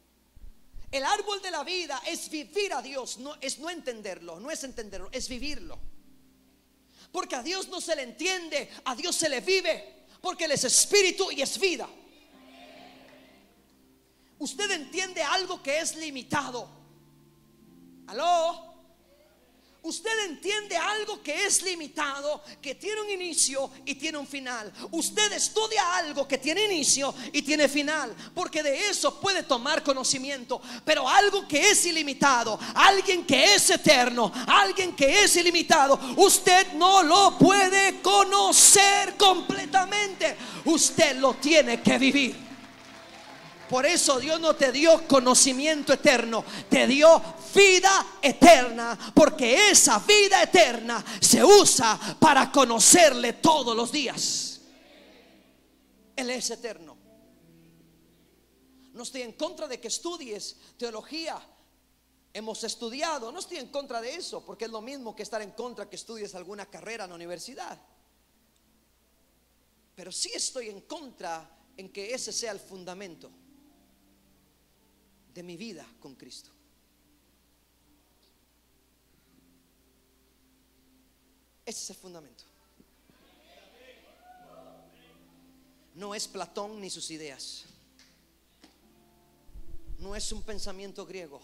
El árbol de la vida es vivir a Dios, no es no entenderlo, no es entenderlo, es vivirlo. Porque a Dios no se le entiende, a Dios se le vive. Porque Él es espíritu y es vida. Usted entiende algo que es limitado. ¿Aló? Usted entiende algo que es limitado, que tiene un inicio y tiene un final. Usted estudia algo que tiene inicio y tiene final, porque de eso puede tomar conocimiento. Pero algo que es ilimitado, alguien que es eterno, alguien que es ilimitado, usted no lo puede conocer completamente. Usted lo tiene que vivir. Por eso Dios no te dio conocimiento eterno, te dio vida eterna, porque esa vida eterna se usa para conocerle todos los días. Él es eterno. No estoy en contra de que estudies teología. Hemos estudiado, no estoy en contra de eso, porque es lo mismo que estar en contra que estudies alguna carrera en la universidad. Pero sí estoy en contra en que ese sea el fundamento de mi vida con Cristo. Ese es el fundamento. No es Platón ni sus ideas. No es un pensamiento griego.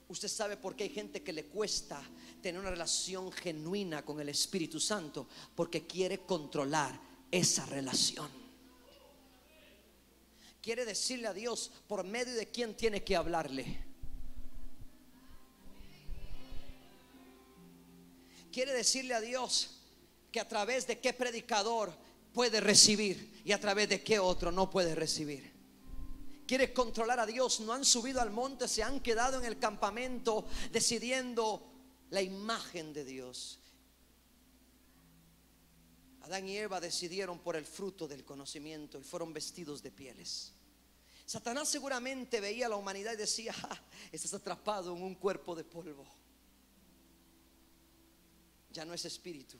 Usted sabe por qué hay gente que le cuesta tener una relación genuina con el Espíritu Santo: porque quiere controlar esa relación. Quiere decirle a Dios por medio de quién tiene que hablarle. Quiere decirle a Dios que a través de qué predicador puede recibir y a través de qué otro no puede recibir. Quiere controlar a Dios. No han subido al monte, se han quedado en el campamento decidiendo la imagen de Dios. Adán y Eva decidieron por el fruto del conocimiento y fueron vestidos de pieles. Satanás seguramente veía a la humanidad y decía: estás atrapado en un cuerpo de polvo. Ya no es espíritu.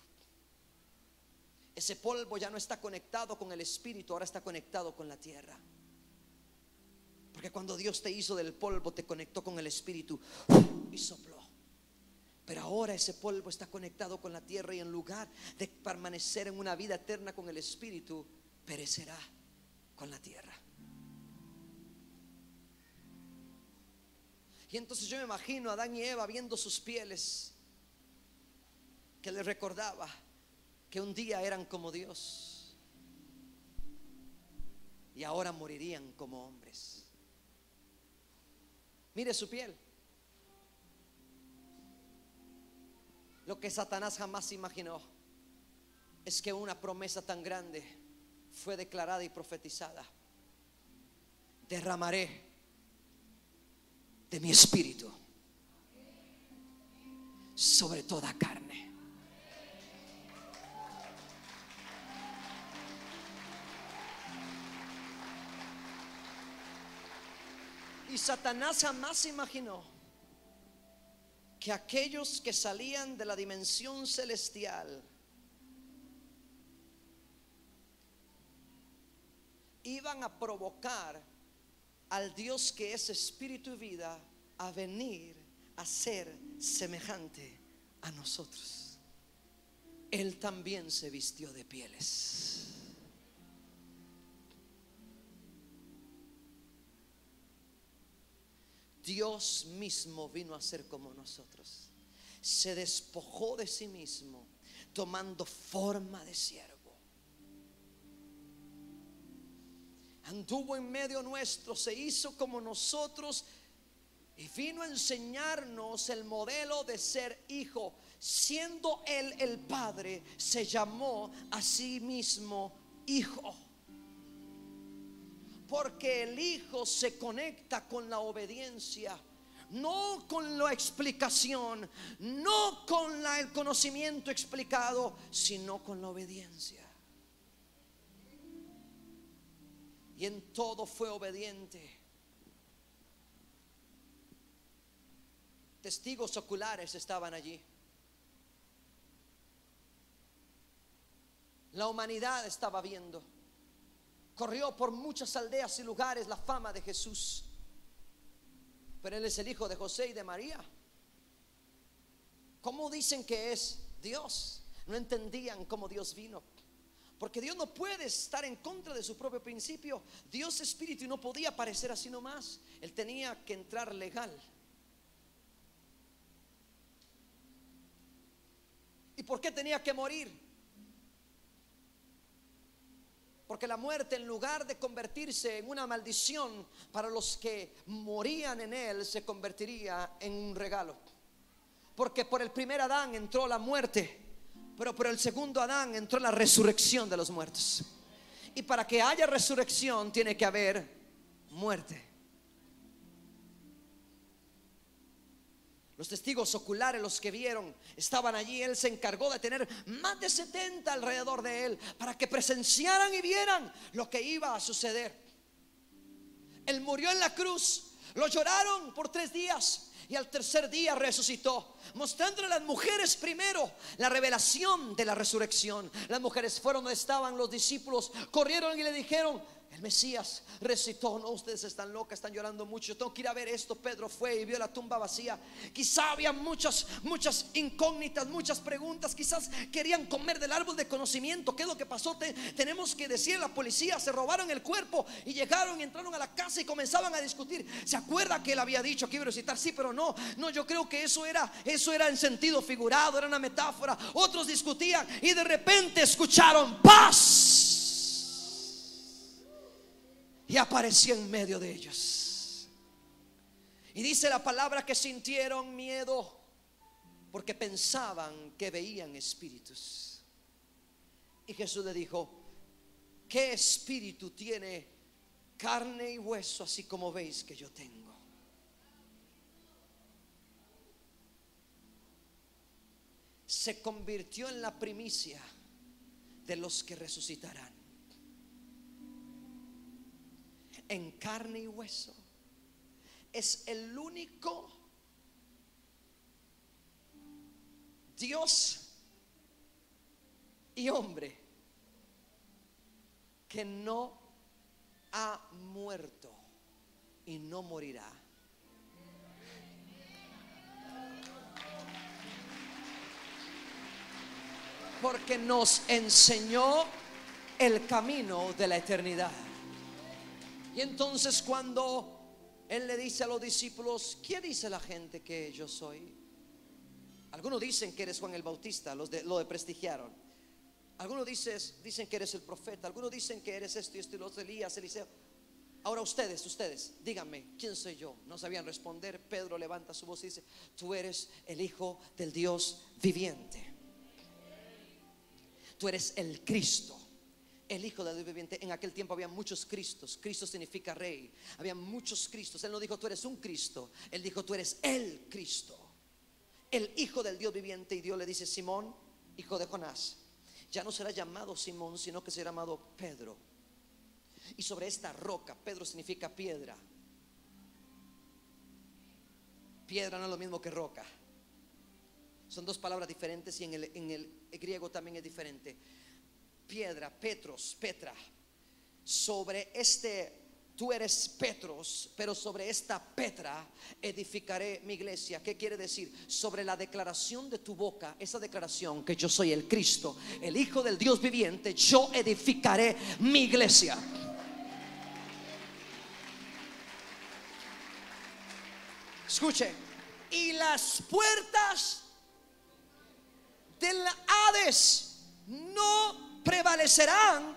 Ese polvo ya no está conectado con el espíritu, ahora está conectado con la tierra. Porque cuando Dios te hizo del polvo, te conectó con el espíritu y sopló. Pero ahora ese polvo está conectado con la tierra, y en lugar de permanecer en una vida eterna con el espíritu, perecerá con la tierra. Y entonces yo me imagino a Adán y Eva viendo sus pieles, que les recordaba que un día eran como Dios y ahora morirían como hombres. Mire su piel. Lo que Satanás jamás imaginó es que una promesa tan grande fue declarada y profetizada: derramaré de mi espíritu sobre toda carne. Y Satanás jamás imaginó que aquellos que salían de la dimensión celestial iban a provocar al Dios que es espíritu y vida a venir a ser semejante a nosotros. Él también se vistió de pieles. Dios mismo vino a ser como nosotros. Se despojó de sí mismo, tomando forma de siervo. Anduvo en medio nuestro, se hizo como nosotros y vino a enseñarnos el modelo de ser hijo. Siendo Él el Padre, se llamó a sí mismo hijo. Porque el hijo se conecta con la obediencia, no con la explicación, no con el conocimiento explicado, sino con la obediencia. Y en todo fue obediente. Testigos oculares estaban allí. La humanidad estaba viendo. Corrió por muchas aldeas y lugares la fama de Jesús. Pero Él es el hijo de José y de María. ¿Cómo dicen que es Dios? No entendían cómo Dios vino. Porque Dios no puede estar en contra de su propio principio. Dios es espíritu y no podía aparecer así nomás. Él tenía que entrar legal. ¿Y por qué tenía que morir? Porque la muerte, en lugar de convertirse en una maldición para los que morían en Él, se convertiría en un regalo. Porque por el primer Adán entró la muerte, pero por el segundo Adán entró la resurrección de los muertos. Y para que haya resurrección tiene que haber muerte. Los testigos oculares, los que vieron, estaban allí. Él se encargó de tener más de 70 alrededor de Él para que presenciaran y vieran lo que iba a suceder. Él murió en la cruz, lo lloraron por 3 días y al tercer día resucitó, mostrándole a las mujeres primero la revelación de la resurrección. Las mujeres fueron donde estaban los discípulos, corrieron y le dijeron: el Mesías resucitó. No, ustedes están locas, están llorando mucho, yo tengo que ir a ver esto. Pedro fue y vio la tumba vacía. Quizá había muchas incógnitas, muchas preguntas. Quizás querían comer del árbol de conocimiento. ¿Qué es lo que pasó? Tenemos que decir a la policía: se robaron el cuerpo. Y llegaron y entraron a la casa y comenzaban a discutir. ¿Se acuerda que él había dicho que iba a resucitar? Sí, pero no, yo creo que eso era en sentido figurado, era una metáfora. Otros discutían y de repente escucharon: paz. y apareció en medio de ellos. Y dice la palabra que sintieron miedo porque pensaban que veían espíritus. Y Jesús le dijo: ¿qué espíritu tiene carne y hueso, así como veis que yo tengo? Se convirtió en la primicia de los que resucitarán, en carne y hueso. Es el único Dios y hombre que no ha muerto y no morirá. Porque nos enseñó el camino de la eternidad. Y entonces cuando Él le dice a los discípulos: ¿qué dice la gente que yo soy? Algunos dicen que eres Juan el Bautista, lo desprestigiaron. Algunos dicen que eres el profeta. Algunos dicen que eres esto y esto y lo otro, Elías, Eliseo. Ahora ustedes, díganme, ¿quién soy yo? No sabían responder. Pedro levanta su voz y dice: tú eres el Hijo del Dios viviente. Tú eres el Cristo, el Hijo del Dios viviente. En aquel tiempo había muchos Cristos. Cristo significa rey. Había muchos Cristos. Él no dijo: tú eres un Cristo. Él dijo: tú eres el Cristo, el Hijo del Dios viviente. Y Dios le dice: Simón, hijo de Jonás, ya no será llamado Simón, sino que será llamado Pedro. Y sobre esta roca, Pedro significa piedra. Piedra no es lo mismo que roca. Son dos palabras diferentes y en el griego también es diferente. Piedra, Petros, Petra. Sobre tú eres Petros, pero sobre esta Petra edificaré mi iglesia. ¿Qué quiere decir? Sobre la declaración de tu boca, esa declaración que yo soy el Cristo, el Hijo del Dios viviente, yo edificaré mi iglesia. Escuche: y las puertas del Hades no prevalecerán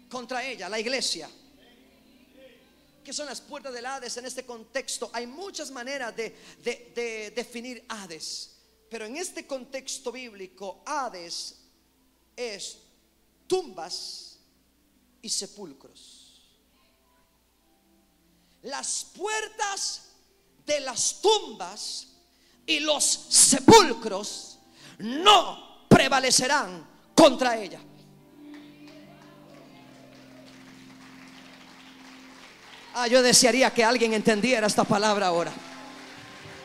contra ella, la iglesia. ¿Qué son las puertas del Hades en este contexto? Hay muchas maneras de definir Hades, pero en este contexto bíblico, Hades es tumbas y sepulcros. Las puertas de las tumbas y los sepulcros no prevalecerán contra ella. Yo desearía que alguien entendiera esta palabra ahora.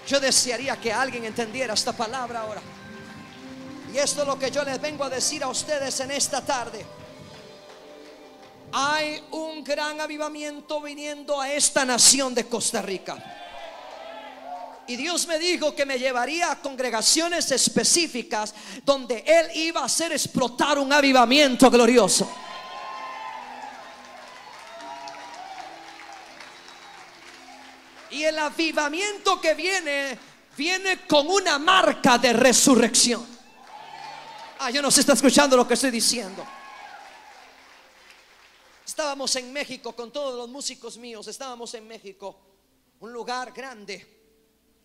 Yo desearía que alguien entendiera esta palabra ahora. Y esto es lo que yo les vengo a decir a ustedes en esta tarde. Hay un gran avivamiento viniendo a esta nación de Costa Rica. Y Dios me dijo que me llevaría a congregaciones específicas donde Él iba a hacer explotar un avivamiento glorioso. Y el avivamiento que viene con una marca de resurrección. Yo no sé si está escuchando lo que estoy diciendo. Estábamos en México con todos los músicos míos. Estábamos en México, un lugar grande.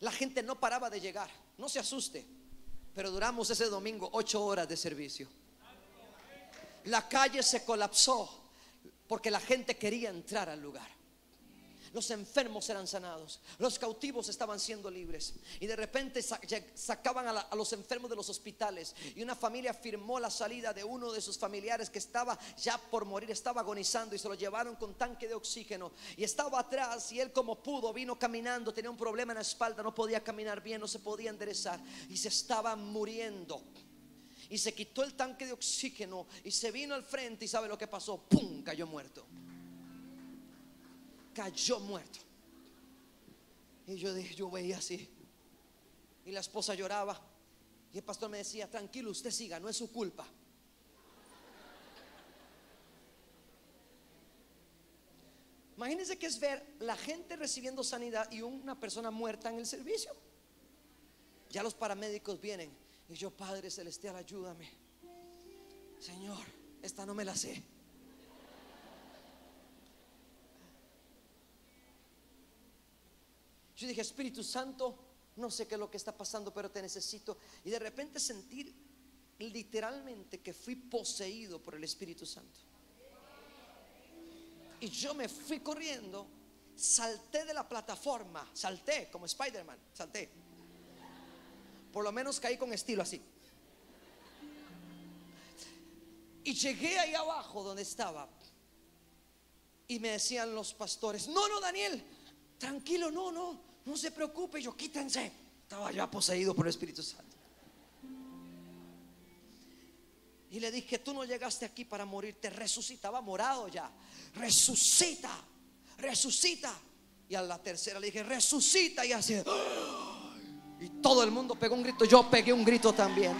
La gente no paraba de llegar. No se asuste, pero duramos ese domingo 8 horas de servicio. La calle se colapsó porque la gente quería entrar al lugar. Los enfermos eran sanados, los cautivos estaban siendo libres. Y de repente sacaban a los enfermos de los hospitales. Y una familia firmó la salida de uno de sus familiares que estaba ya por morir, estaba agonizando, y se lo llevaron con tanque de oxígeno. Y estaba atrás, y él, como pudo, vino caminando. Tenía un problema en la espalda, no podía caminar bien, no se podía enderezar, y se estaba muriendo. Y se quitó el tanque de oxígeno y se vino al frente. ¿Y sabe lo que pasó? ¡Pum! Cayó muerto. Cayó muerto. Y yo veía así, y la esposa lloraba, y el pastor me decía: tranquilo, usted siga, no es su culpa. Imagínense que es ver la gente recibiendo sanidad y una persona muerta en el servicio. Ya los paramédicos vienen, y yo: Padre Celestial, ayúdame, Señor, esta no me la sé. Yo dije, Espíritu Santo, no sé qué es lo que está pasando, pero te necesito. Y de repente sentir literalmente que fui poseído por el Espíritu Santo. Y yo me fui corriendo, salté de la plataforma, salté como Spider-Man, salté. Por lo menos caí con estilo así. Y llegué ahí abajo donde estaba. Y me decían los pastores, no, no, Daniel, tranquilo, no se preocupe. Y yo, quítense. Estaba ya poseído por el Espíritu Santo. Y le dije, tú no llegaste aquí para morirte, resucitaba morado ya. Resucita, resucita. Y a la tercera le dije, resucita. Y así, y todo el mundo pegó un grito. Yo pegué un grito también.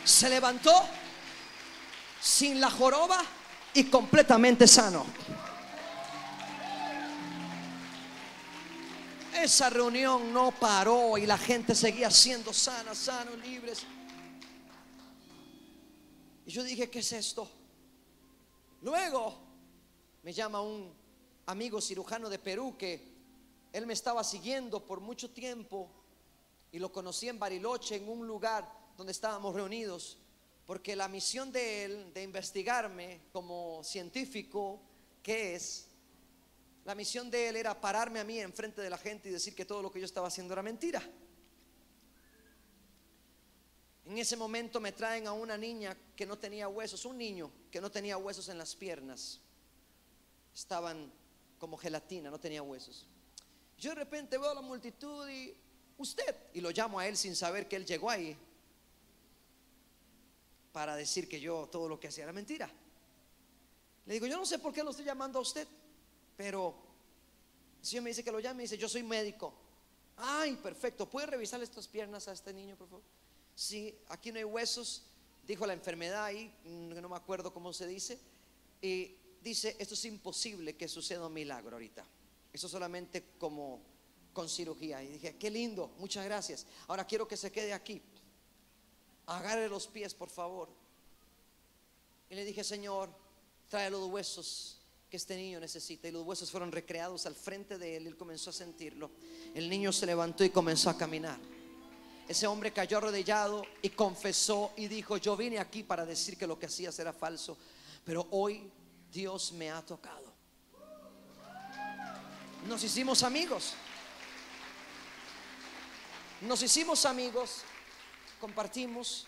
Se levantó sin la joroba y completamente sano. Esa reunión no paró y la gente seguía siendo sana, sanos, libres. Y yo dije, ¿qué es esto? Luego me llama un amigo cirujano de Perú que él me estaba siguiendo por mucho tiempo y lo conocí en Bariloche, en un lugar donde estábamos reunidos, porque la misión de él de investigarme como científico, ¿qué es? La misión de él era pararme a mí enfrente de la gente y decir que todo lo que yo estaba haciendo era mentira. En ese momento me traen a una niña que no tenía huesos, un niño que no tenía huesos en las piernas. Estaban como gelatina, no tenía huesos. Yo de repente veo a la multitud y usted, y lo llamo a él sin saber que él llegó ahí para decir que yo todo lo que hacía era mentira. Le digo, yo no sé por qué lo estoy llamando a usted, pero el Señor me dice que lo llame. Y dice, yo soy médico. Ay, perfecto, ¿puede revisarle estas piernas a este niño, por favor? Sí, aquí no hay huesos, dijo la enfermedad ahí, no me acuerdo cómo se dice. Y dice, esto es imposible que suceda un milagro ahorita. Eso solamente como con cirugía. Y dije, qué lindo, muchas gracias. Ahora quiero que se quede aquí. Agarre los pies, por favor. Y le dije, Señor, trae los huesos que este niño necesita. Y los huesos fueron recreados al frente de él. Él comenzó a sentirlo. El niño se levantó y comenzó a caminar. Ese hombre cayó arrodillado y confesó y dijo, yo vine aquí para decir que lo que hacías era falso, pero hoy Dios me ha tocado. Nos hicimos amigos. Nos hicimos amigos, compartimos.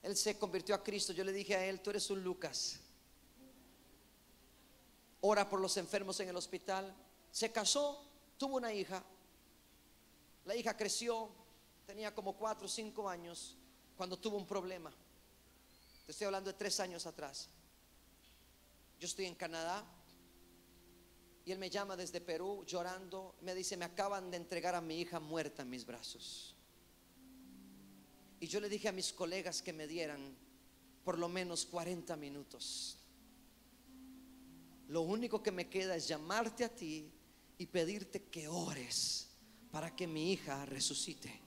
Él se convirtió a Cristo. Yo le dije a él, tú eres un Lucas. Ora por los enfermos en el hospital. Se casó, tuvo una hija. La hija creció, tenía como 4 o 5 años cuando tuvo un problema. Te estoy hablando de 3 años atrás. Yo estoy en Canadá y él me llama desde Perú llorando. Me dice, me acaban de entregar a mi hija muerta en mis brazos. Y yo le dije a mis colegas que me dieran por lo menos 40 minutos. Lo único que me queda es llamarte a ti y pedirte que ores para que mi hija resucite.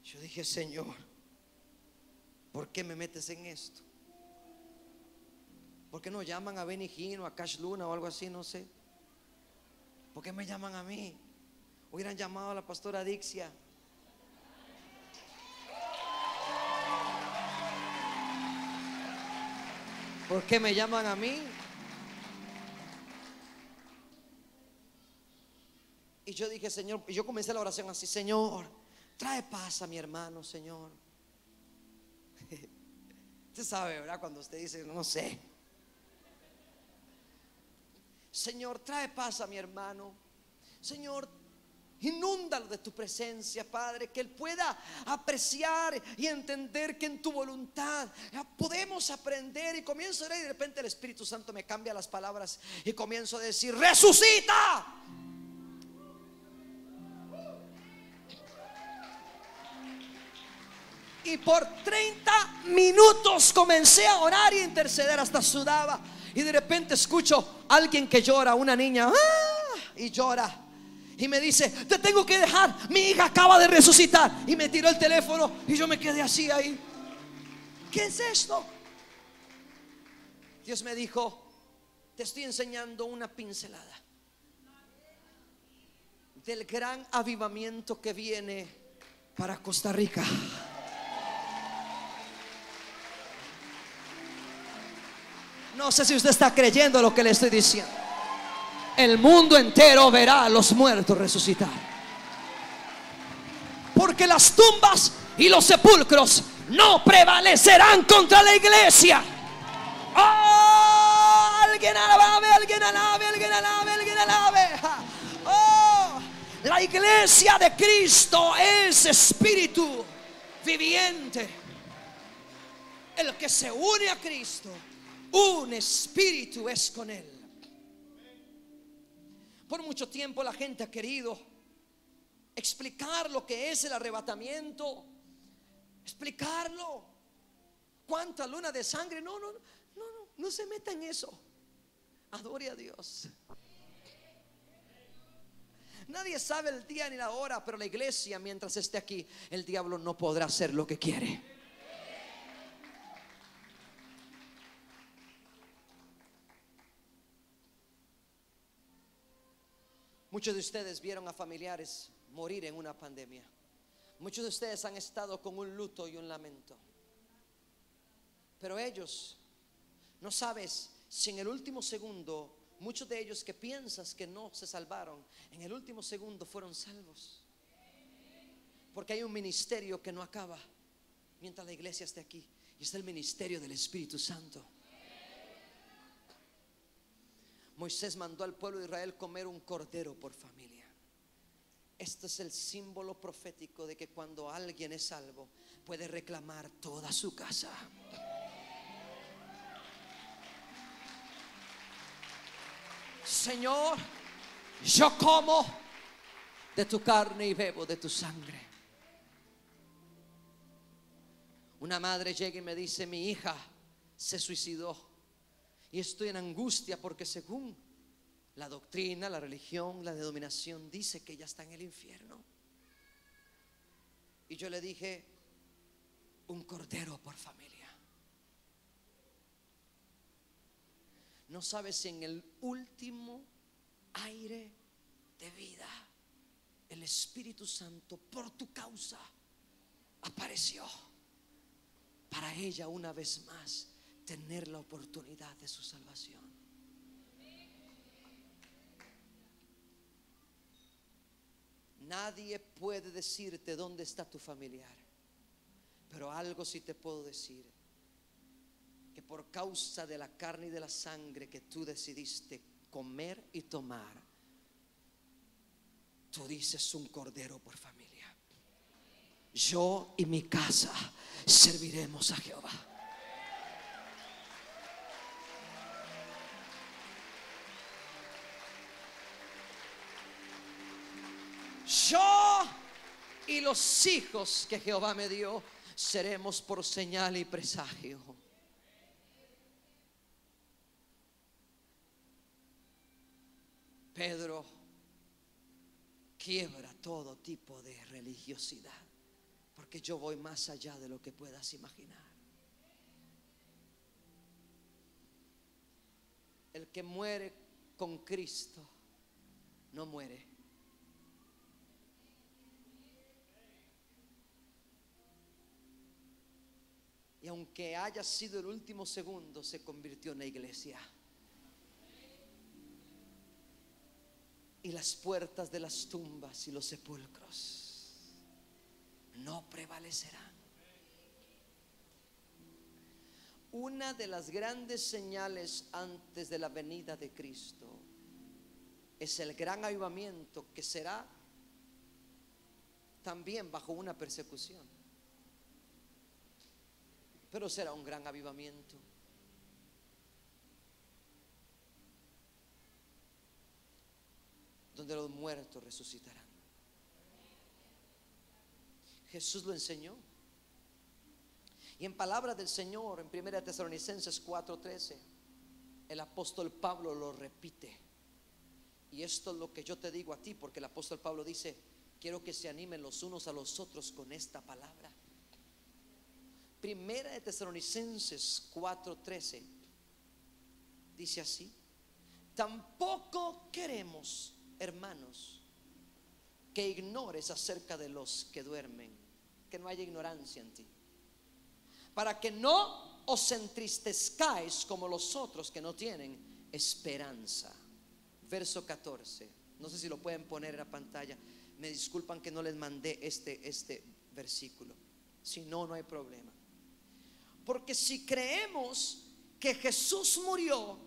Yo dije, Señor, ¿por qué me metes en esto? ¿Por qué no llaman a Benny Hinn o a Cash Luna o algo así? No sé. ¿Por qué me llaman a mí? Hubieran llamado a la pastora Dixia. ¿Por qué me llaman a mí? Y yo dije, Señor, y yo comencé la oración así, Señor, trae paz a mi hermano, Señor. Usted sabe, ¿verdad? Cuando usted dice, no sé. Señor, trae paz a mi hermano. Señor, inúndalo de tu presencia, Padre, que él pueda apreciar y entender que en tu voluntad podemos aprender. Y comienzo a orar y de repente el Espíritu Santo me cambia las palabras y comienzo a decir, resucita. Y por 30 minutos comencé a orar y a interceder, hasta sudaba. Y de repente escucho a alguien que llora, una niña, y llora. Y me dice, te tengo que dejar, mi hija acaba de resucitar. Y me tiró el teléfono y yo me quedé así ahí. ¿Qué es esto? Dios me dijo, te estoy enseñando una pincelada. del gran avivamiento que viene para Costa Rica. No sé si usted está creyendo lo que le estoy diciendo. El mundo entero verá a los muertos resucitar, porque las tumbas y los sepulcros no prevalecerán contra la iglesia. Oh, alguien alabe, alguien alabe, alguien alabe, alguien alabe. Oh, la iglesia de Cristo es espíritu viviente. El que se une a Cristo, un espíritu es con él. Por mucho tiempo la gente ha querido explicar lo que es el arrebatamiento, explicarlo. ¿Cuánta luna de sangre? No se meta en eso. Adore a Dios. Nadie sabe el día ni la hora, pero la iglesia, mientras esté aquí, el diablo no podrá hacer lo que quiere. Muchos de ustedes vieron a familiares morir en una pandemia. Muchos de ustedes han estado con un luto y un lamento. Pero ellos, no sabes si en el último segundo, muchos de ellos que piensas que no se salvaron, en el último segundo fueron salvos. Porque hay un ministerio que no acaba mientras la iglesia esté aquí, y es el ministerio del Espíritu Santo. Moisés mandó al pueblo de Israel comer un cordero por familia. Este es el símbolo profético de que cuando alguien es salvo, puede reclamar toda su casa. Señor, yo como de tu carne y bebo de tu sangre. Una madre llega y me dice: mi hija se suicidó y estoy en angustia porque según la doctrina, la religión, la denominación dice que ella está en el infierno. Y yo le dije: un cordero por familia. No sabes si en el último aire de vida el Espíritu Santo por tu causa apareció para ella una vez más tener la oportunidad de su salvación. Nadie puede decirte dónde está tu familiar, pero algo sí te puedo decir: que por causa de la carne y de la sangre que tú decidiste comer y tomar, tú dices: un cordero por familia. Yo y mi casa serviremos a Jehová. Yo y los hijos que Jehová me dio seremos por señal y presagio. Pedro quiebra todo tipo de religiosidad, porque yo voy más allá de lo que puedas imaginar. El que muere con Cristo no muere. Y aunque haya sido el último segundo, se convirtió en la iglesia. Y las puertas de las tumbas y los sepulcros no prevalecerán. Una de las grandes señales antes de la venida de Cristo es el gran avivamiento, que será también bajo una persecución, pero será un gran avivamiento. Donde los muertos resucitarán. Jesús lo enseñó. Y en palabras del Señor, en 1 Tesalonicenses 4:13, el apóstol Pablo lo repite. Y esto es lo que yo te digo a ti, porque el apóstol Pablo dice: quiero que se animen los unos a los otros con esta palabra. 1 Tesalonicenses 4:13 dice así: tampoco queremos, hermanos, que ignores acerca de los que duermen, que no haya ignorancia en ti, para que no os entristezcáis como los otros que no tienen esperanza. Verso 14, no sé si lo pueden poner en la pantalla. Me disculpan que no les mandé este versículo, si no, no hay problema. Porque si creemos que Jesús murió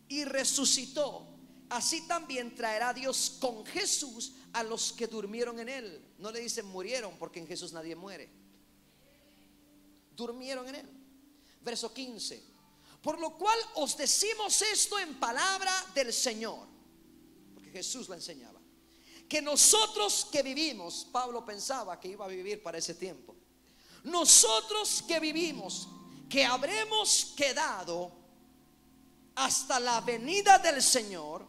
y resucitó, así también traerá Dios con Jesús a los que durmieron en él. No le dicen murieron, porque en Jesús nadie muere. Durmieron en él. Verso 15. Por lo cual os decimos esto en palabra del Señor, porque Jesús lo enseñaba, que nosotros que vivimos, Pablo pensaba que iba a vivir para ese tiempo, nosotros que vivimos, que habremos quedado hasta la venida del Señor,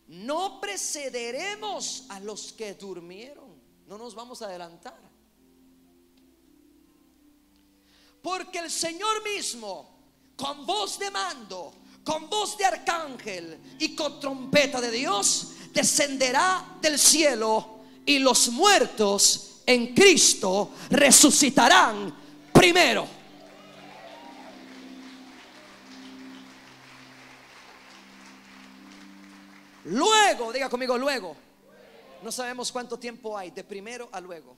no precederemos a los que durmieron. No nos vamos a adelantar, porque el Señor mismo, con voz de mando, con voz de arcángel y con trompeta de Dios, descenderá del cielo, y los muertos en Cristo resucitarán primero. Luego, diga conmigo, luego. No sabemos cuánto tiempo hay de primero a luego.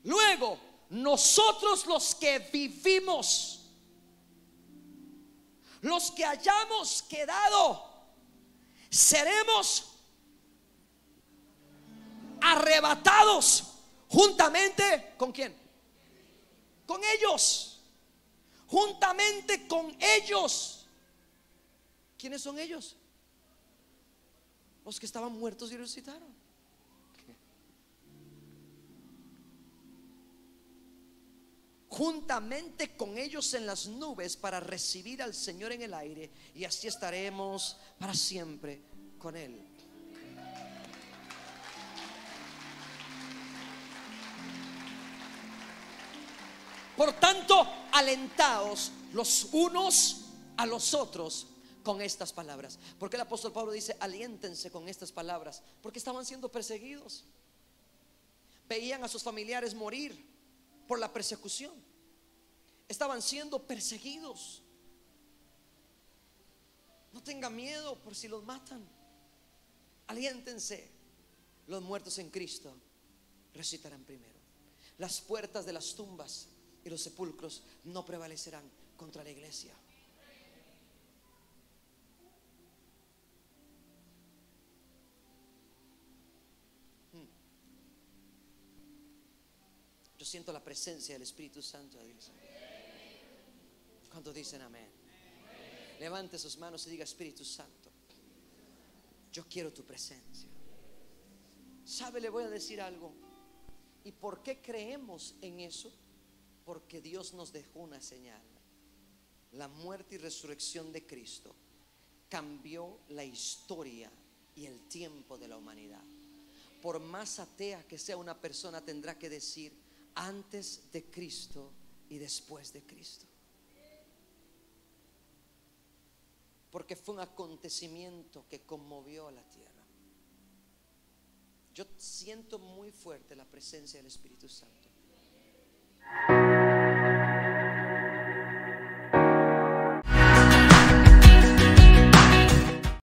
Luego, nosotros los que vivimos, los que hayamos quedado, seremos arrebatados juntamente ¿con quién? Con ellos. Juntamente con ellos. ¿Quiénes son ellos? Los que estaban muertos y resucitaron. Juntamente con ellos en las nubes, para recibir al Señor en el aire, y así estaremos para siempre con Él. Por tanto, alentaos los unos a los otros con estas palabras. Porque el apóstol Pablo dice: aliéntense con estas palabras, porque estaban siendo perseguidos. Veían a sus familiares morir por la persecución. Estaban siendo perseguidos. No tengan miedo por si los matan. Aliéntense. Los muertos en Cristo resucitarán primero. Las puertas de las tumbas y los sepulcros no prevalecerán contra la iglesia. Yo siento la presencia del Espíritu Santo. ¿Cuántos dicen amén? Levante sus manos y diga: Espíritu Santo, yo quiero tu presencia. ¿Sabe? Le voy a decir algo. ¿Y por qué creemos en eso? Porque Dios nos dejó una señal. La muerte y resurrección de Cristo cambió la historia y el tiempo de la humanidad. Por más atea que sea una persona, tendrá que decir: antes de Cristo y después de Cristo. Porque fue un acontecimiento que conmovió a la tierra. Yo siento muy fuerte la presencia del Espíritu Santo.